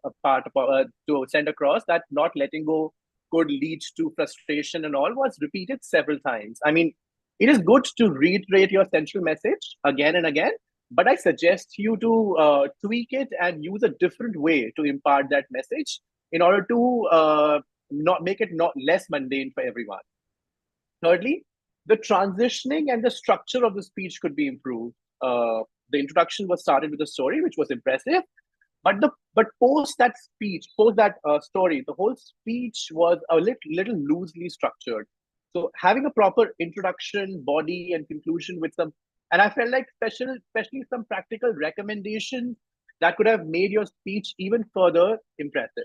to send across, that not letting go could lead to frustration and all, was repeated several times. I mean, it is good to reiterate your central message again and again, but I suggest you to tweak it and use a different way to impart that message in order to not make it not less mundane for everyone. Thirdly, the transitioning and the structure of the speech could be improved. The introduction was started with a story, which was impressive, but post that speech, post that story, the whole speech was a little loosely structured. So having a proper introduction, body, and conclusion with some, and I felt like especially some practical recommendations that could have made your speech even further impressive.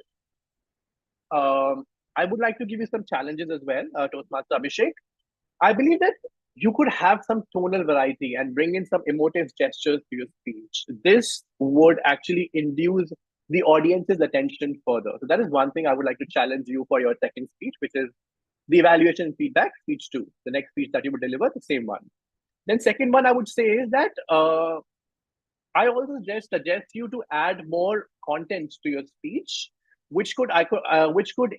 I would like to give you some challenges as well, Toastmaster Abhishek. I believe that you could have some tonal variety and bring in some emotive gestures to your speech. This would actually induce the audience's attention further. So that is one thing I would like to challenge you for your second speech, which is the evaluation and feedback, speech 2, the next speech that you would deliver, the same one. Then second one I would say is that I also just suggest you to add more content to your speech, which could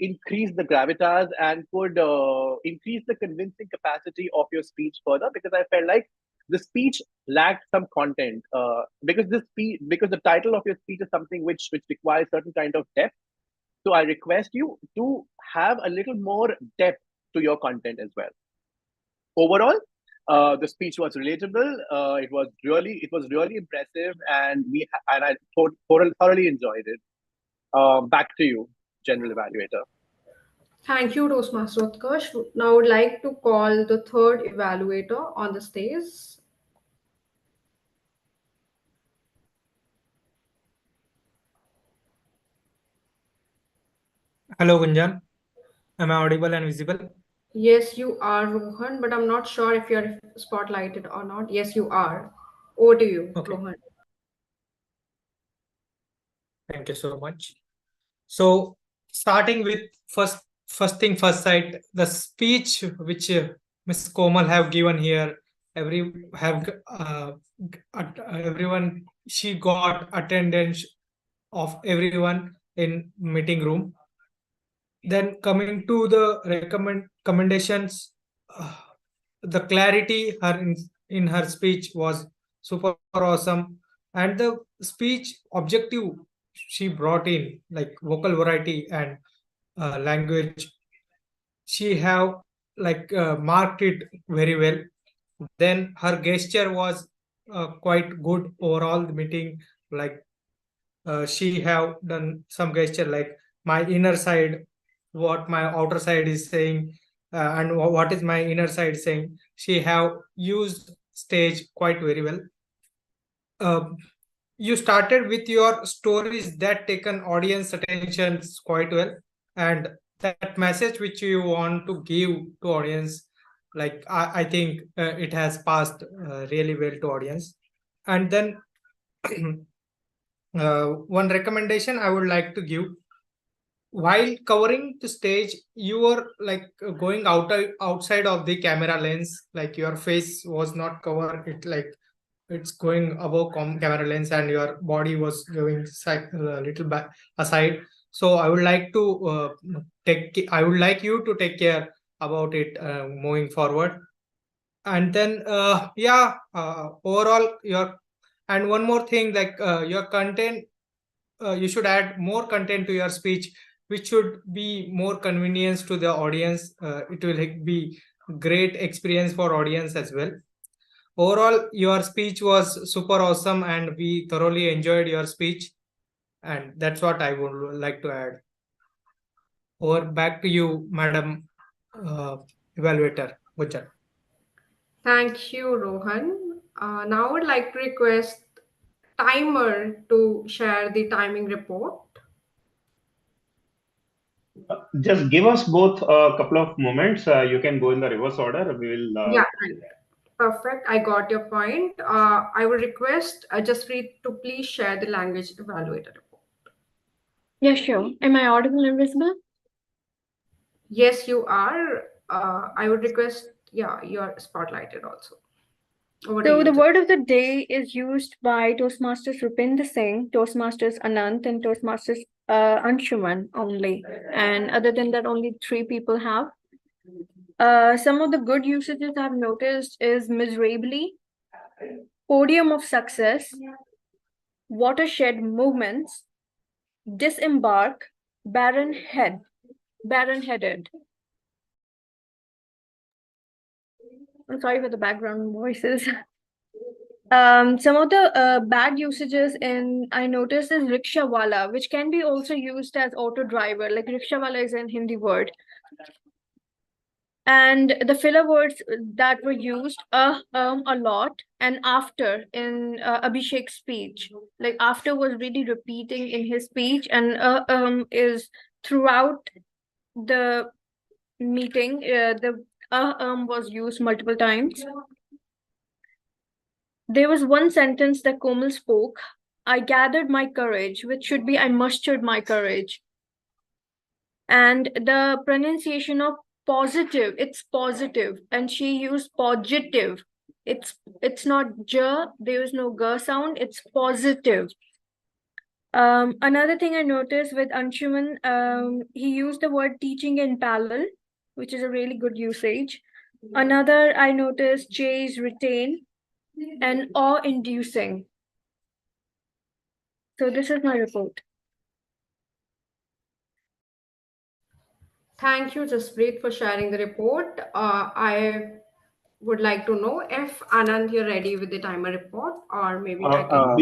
increase the gravitas and could increase the convincing capacity of your speech further, because I felt like the speech lacked some content because the title of your speech is something which requires certain kind of depth. So I request you to have a little more depth to your content as well. Overall, the speech was relatable. It was really impressive, and I thoroughly enjoyed it. Back to you, General Evaluator. Thank you, Toastmaster Utkarsh. Now I would like to call the third evaluator on the stage. Hello, Gunjan. Am I audible and visible? Yes, you are, Rohan, but I'm not sure if you're spotlighted or not. Yes, you are. Over to you, Okay. Rohan. Thank you so much. So, starting with first thing first sight, the speech which Ms. Komal have given here, everyone, she got attendance of everyone in meeting room. Then coming to the recommendations, the clarity in her speech was super awesome, and the speech objective she brought in, like vocal variety and language, she have marked it very well. Then her gesture was quite good overall. The meeting, like she have done some gesture like my inner side, what my outer side is saying, and what is my inner side saying. She have used stage quite very well. You started with your stories that taken audience attention quite well, and that message which you want to give to audience, like I think it has passed really well to audience. And then one recommendation I would like to give: while covering the stage, you were like going outside of the camera lens, like your face was not covered, it like it's going above camera lens, and your body was going a little back aside. So I would like to I would like you to take care about it moving forward. And then overall your, and one more thing, like your content, you should add more content to your speech, which should be more convenience to the audience. It will be great experience for audience as well. Overall, your speech was super awesome, and we thoroughly enjoyed your speech. And that's what I would like to add. Over back to you, Madam Evaluator Butcher. Thank you, Rohan. Now I would like to request Timer to share the timing report. Just give us both a couple of moments. You can go in the reverse order. We will. Yeah, right. Perfect. I got your point. I would request Jaspreet to please share the language evaluator report. Yeah, sure. Am I audible and visible? Yes, you are. I would request, yeah, you're spotlighted also. Over to So you, the word of the day is used by Toastmasters Rupinder Singh, Toastmasters Anant, and Toastmasters Anshuman only. And other than that, only 3 people have. Some of the good usages I've noticed is miserably, podium of success, watershed movements, disembark, barren-headed. I'm sorry for the background voices. Some of the bad usages I noticed is rickshawala, which can be also used as auto driver. Like rickshawala is an Hindi word. And the filler words that were used a lot, and after in Abhishek's speech, like after was really repeating in his speech, and is throughout the meeting. The was used multiple times. There was one sentence that Komal spoke: I gathered my courage, which should be I mustered my courage. And the pronunciation of positive, it's positive, and she used positive. It's not j, there is no g sound, it's positive. Another thing I noticed with Anshuman, he used the word teaching in parallel, which is a really good usage. Another I noticed, chase, retain, and awe-inducing. So this is my report. Thank you, Jaspreet, for sharing the report. I would like to know if Anand, you're ready with the timer report, or maybe I can.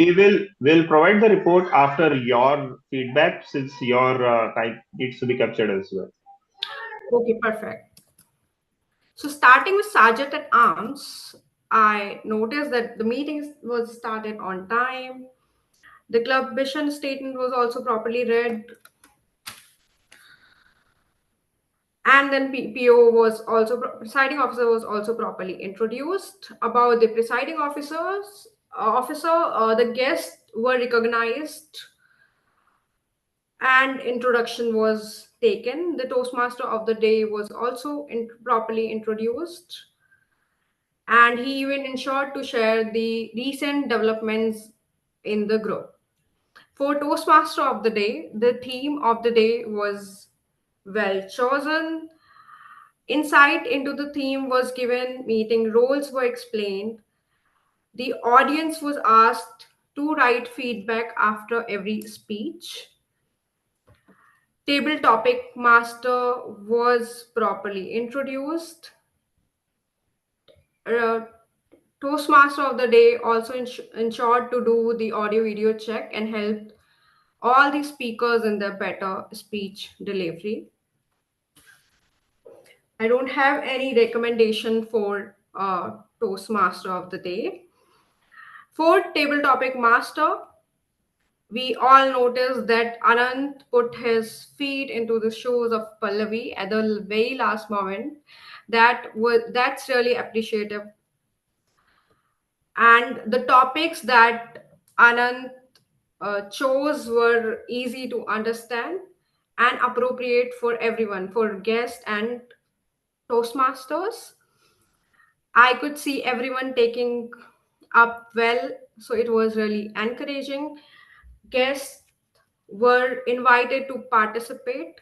We'll provide the report after your feedback, since your time needs to be captured as well. Okay, perfect. So starting with Sergeant at Arms, I noticed that the meeting was started on time. The club mission statement was also properly read. And then PO was also, presiding officer was also properly introduced. About the presiding officer, the guests were recognized and introduction was taken. The Toastmaster of the day was also properly introduced. And he even ensured to share the recent developments in the group. For Toastmaster of the day, the theme of the day was well chosen. Insight into the theme was given, meeting roles were explained. The audience was asked to write feedback after every speech. Table topic master was properly introduced. Toastmaster of the day also ensured to do the audio video check and helped all the speakers in their better speech delivery. I don't have any recommendation for Toastmaster of the day. For table topic master, we all noticed that Anant put his feet into the shoes of Pallavi at the very last moment. That's really appreciative. And the topics that Anant chose were easy to understand and appropriate for everyone, for guests and Toastmasters. I could see everyone taking up well, so it was really encouraging. Guests were invited to participate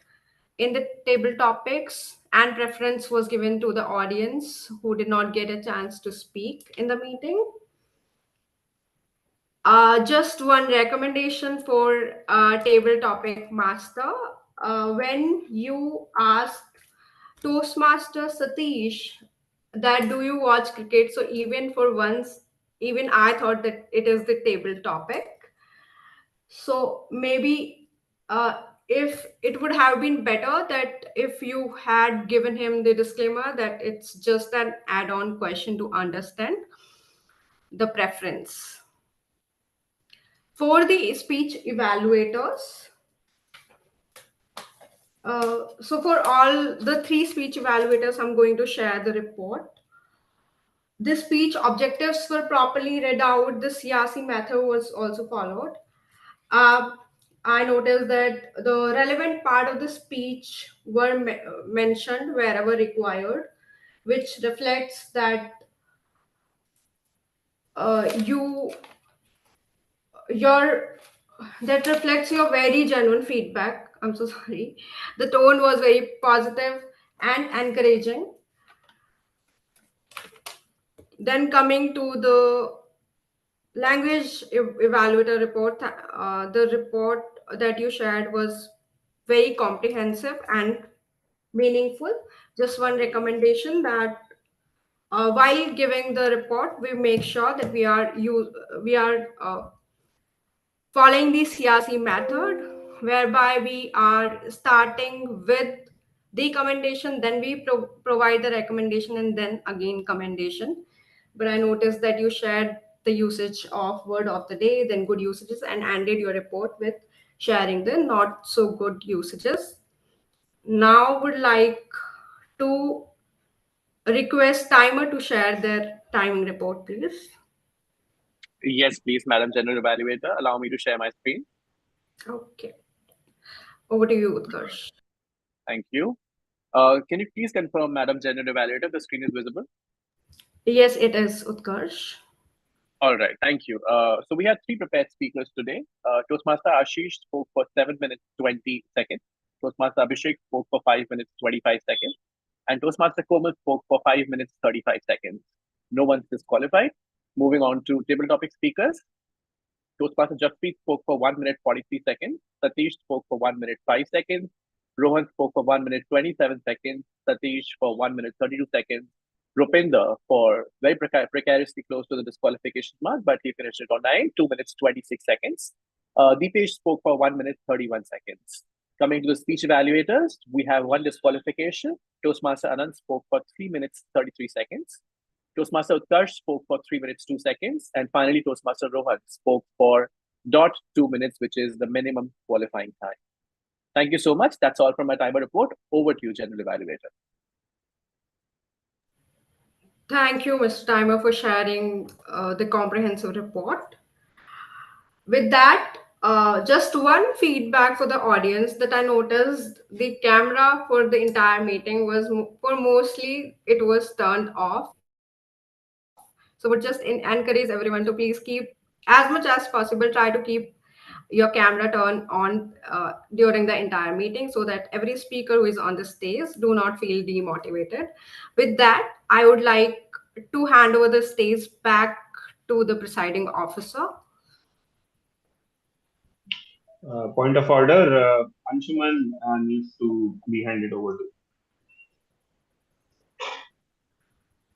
in the table topics, and preference was given to the audience who did not get a chance to speak in the meeting. Just one recommendation for table topic master. When you ask Toastmaster Satish that do you watch cricket, so even for once, even I thought that it is the table topic. So maybe if it would have been better that if you had given him the disclaimer that it's just an add-on question to understand the preference. For the speech evaluators, so for all the 3 speech evaluators, I'm going to share the report. The speech objectives were properly read out. The CRC method was also followed. I noticed that the relevant part of the speech were mentioned wherever required, which reflects that that reflects your very genuine feedback. I'm so sorry. The tone was very positive and encouraging. Then coming to the language evaluator report, the report that you shared was very comprehensive and meaningful. Just one recommendation that while giving the report, we make sure that we are following the CRC method, whereby we are starting with the commendation, then we provide the recommendation, and then again commendation. But I noticed that you shared the usage of word of the day, then good usages, and ended your report with sharing the not so good usages. Now would like to request timer to share their timing report, please. Yes, please, Madam General Evaluator. Allow me to share my screen. Okay. Over to you, Utkarsh. Thank you. Can you please confirm, Madam General Evaluator, the screen is visible? Yes, it is, Utkarsh. All right, thank you. So we had 3 prepared speakers today. Toastmaster Ashish spoke for 7 minutes 20 seconds. Toastmaster Abhishek spoke for 5 minutes 25 seconds. And Toastmaster Komal spoke for 5 minutes 35 seconds. No one's disqualified. Moving on to table topic speakers. Toastmaster Jaspreet spoke for 1 minute 43 seconds. Satish spoke for 1 minute 5 seconds. Rohan spoke for 1 minute 27 seconds. Satish for 1 minute 32 seconds. Rupinder for very precariously close to the disqualification mark, but he finished it on 2 minutes 26 seconds. Deepesh spoke for 1 minute 31 seconds. Coming to the speech evaluators, we have 1 disqualification. Toastmaster Anand spoke for 3 minutes 33 seconds. Toastmaster Utkarsh spoke for 3 minutes 2 seconds. And finally, Toastmaster Rohan spoke for 2 minutes, which is the minimum qualifying time. Thank you so much. That's all from my timer report. Over to you, General Evaluator. Thank you, Mr. Timer, for sharing the comprehensive report. With that, just one feedback for the audience that I noticed the camera for the entire meeting was mostly it was turned off. So would just encourage everyone to please keep as much as possible, try to keep your camera turned on during the entire meeting so that every speaker who is on the stage do not feel demotivated. With that, I would like to hand over the stage back to the presiding officer. Point of order, Anshuman needs to be handed over to.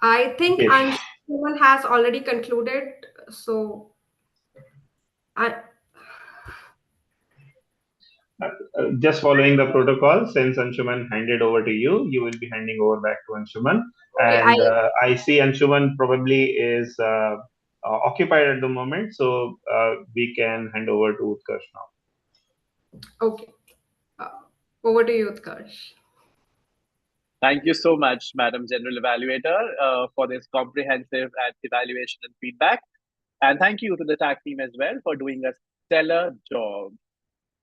I think Okay. Anshuman has already concluded, so just following the protocol, since Anshuman handed over to you, you will be handing over back to Anshuman. Okay, and I see Anshuman probably is occupied at the moment, so we can hand over to Utkarsh now. Okay. Over to you, Utkarsh. Thank you so much, Madam General Evaluator, for this comprehensive evaluation and feedback. And thank you to the TAC team as well for doing a stellar job.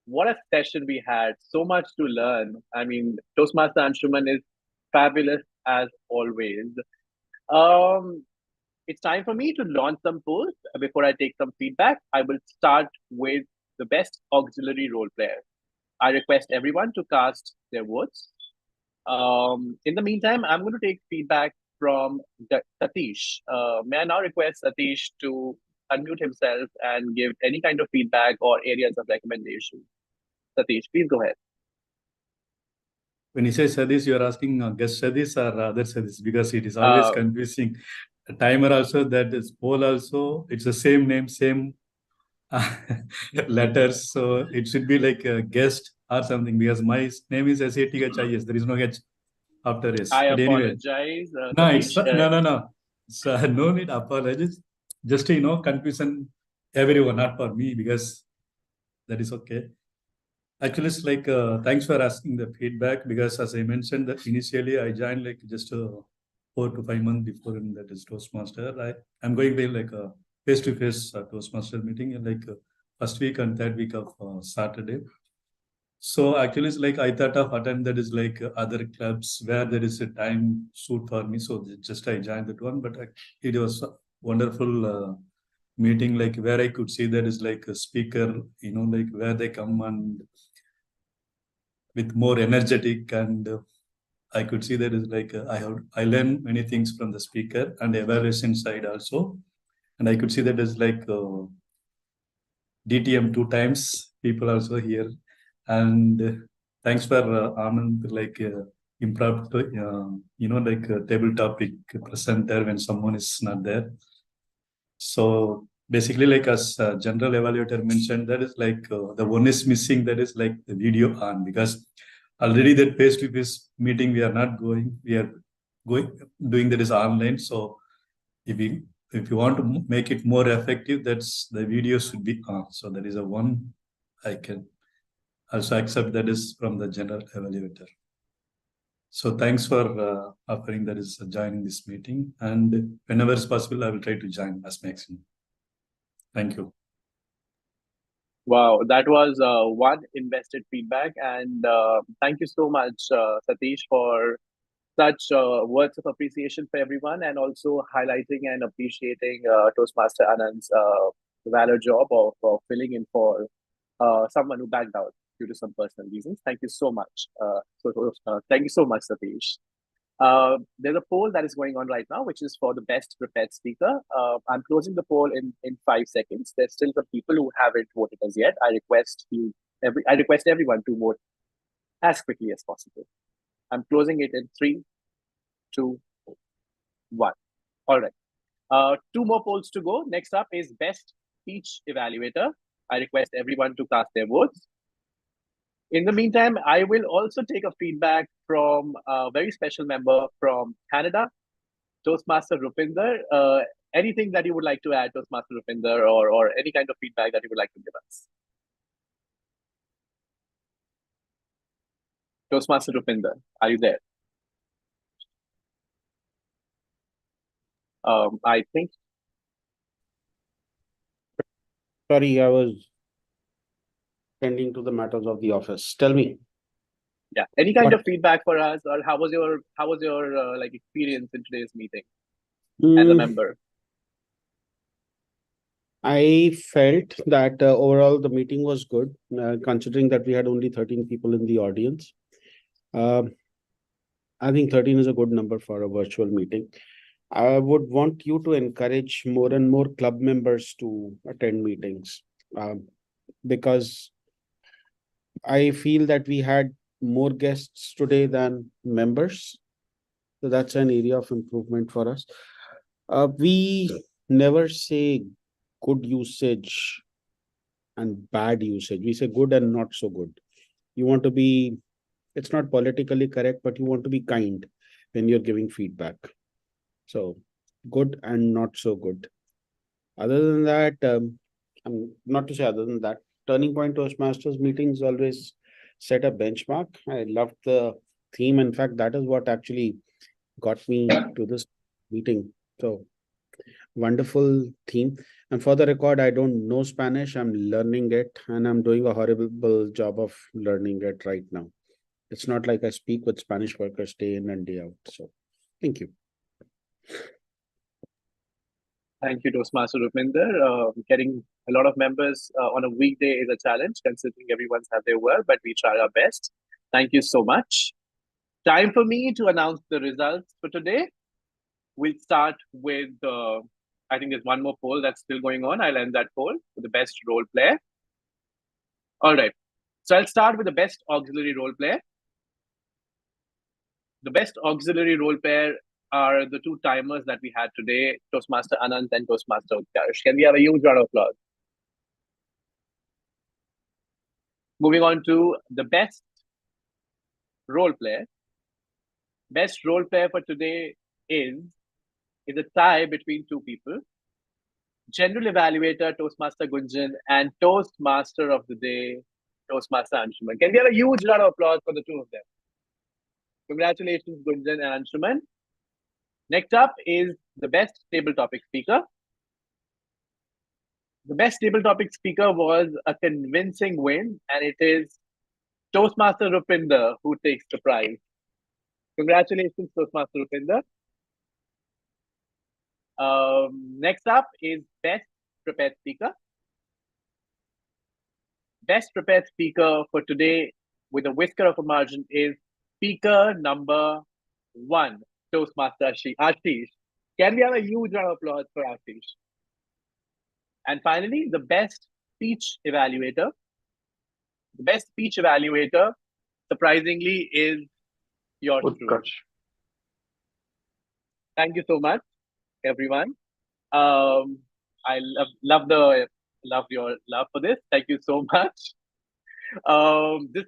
What a session we had. So much to learn. I mean, Toastmaster Anshuman is fabulous as always. It's time for me to launch some polls. Before I take some feedback, I will start with the best auxiliary role player. I request everyone to cast their votes. In the meantime, I'm going to take feedback from Satish. May I now request Satish to unmute himself and give any kind of feedback or areas of recommendation? Satish, please go ahead. When you say Sadish, you are asking guest Sadish or other Sadish, because it is always confusing. A timer also, that is poll also, it's the same name, same letters. So it should be like a guest or something, because my name is SATHIS. There is no H after S. I But anyway, apologize, no, it's Satish. no. So no need apologies. Just confusion everyone, not for me, because that is okay. Actually, it's like thanks for asking the feedback, because as I mentioned that initially I joined like just 4 to 5 months before in that is Toastmaster. I'm going to like a face-to-face Toastmaster meeting in like first week and third week of Saturday. So actually, it's like I thought of attend that is like other clubs where there is a time suit for me. So just I joined that one, but it was a wonderful meeting, like where I could see that is like a speaker, like where they come and with more energetic, and I could see that is like I learned many things from the speaker and evaluation side also, and I could see that is like DTM 2 times people also here, and thanks for Anand, like improv, like table topic presenter when someone is not there. So basically, like as general evaluator mentioned, that is like the one is missing, that is like the video on, because already that face-to-face meeting we are not going, we are doing that is online. So if you want to make it more effective, that's the video should be on. So that is a one I can also accept, that is from the general evaluator. So thanks for offering that is joining this meeting, and whenever it's possible, I will try to join as maximum. Thank you. Wow, that was one invested feedback, and thank you so much, Satish, for such words of appreciation for everyone, and also highlighting and appreciating Toastmaster Anand's valor job of filling in for someone who backed out due to some personal reasons. Thank you so much. Thank you so much, Satish. There's a poll that is going on right now, which is for the best prepared speaker. I'm closing the poll in 5 seconds. There's still some people who haven't voted as yet. I request everyone to vote as quickly as possible. I'm closing it in 3, 2, 1. All right. 2 more polls to go. Next up is best speech evaluator. I request everyone to cast their votes. In the meantime, I will also take a feedback from a very special member from Canada, Toastmaster Rupinder. Anything that you would like to add, Toastmaster Rupinder, or any kind of feedback that you would like to give us? Toastmaster Rupinder, are you there? I think. Sorry, I was tending to the matters of the office. Tell me. Yeah. Any kind of feedback for us, or how was your like experience in today's meeting as a member? I felt that overall the meeting was good, considering that we had only 13 people in the audience. I think 13 is a good number for a virtual meeting. I would want you to encourage more and more club members to attend meetings, because I feel that we had more guests today than members. So that's an area of improvement for us. We never say good usage and bad usage. We say good and not so good. You want to be, it's not politically correct, but you want to be kind when you're giving feedback. So good and not so good. Other than that, I'm not to say other than that, Turning Point Toastmasters meetings always set a benchmark. I loved the theme. In fact, that is what actually got me to this meeting. So wonderful theme. And for the record, I don't know Spanish. I'm learning it, and I'm doing a horrible job of learning it right now. It's not like I speak with Spanish workers day in and day out. So thank you. Thank you, Toastmaster Rupinder. Getting a lot of members on a weekday is a challenge, considering everyone's had their work, but we try our best. Thank you so much. Time for me to announce the results for today. We'll start with, I think there's one more poll that's still going on. I'll end that poll for the best role player. All right. So I'll start with the best auxiliary role player. The best auxiliary role player are the two timers that we had today, Toastmaster Anant and Toastmaster Utkarsh. Can we have a huge round of applause? Moving on to the best role player. Best role player for today is a tie between two people. General Evaluator, Toastmaster Gunjan, and Toastmaster of the Day, Toastmaster Anshuman. Can we have a huge round of applause for the two of them? Congratulations, Gunjan and Anshuman. Next up is the best table topic speaker. The best table topic speaker was a convincing win, and it is Toastmaster Rupinder who takes the prize. Congratulations, Toastmaster Rupinder. Next up is best prepared speaker. Best prepared speaker for today with a whisker of a margin is speaker number 1, Toastmaster Ashish. Can we have a huge round of applause for Ashish? And finally, the best speech evaluator. The best speech evaluator, surprisingly, is yours truly. Thank you so much, everyone. I love your love for this. Thank you so much. This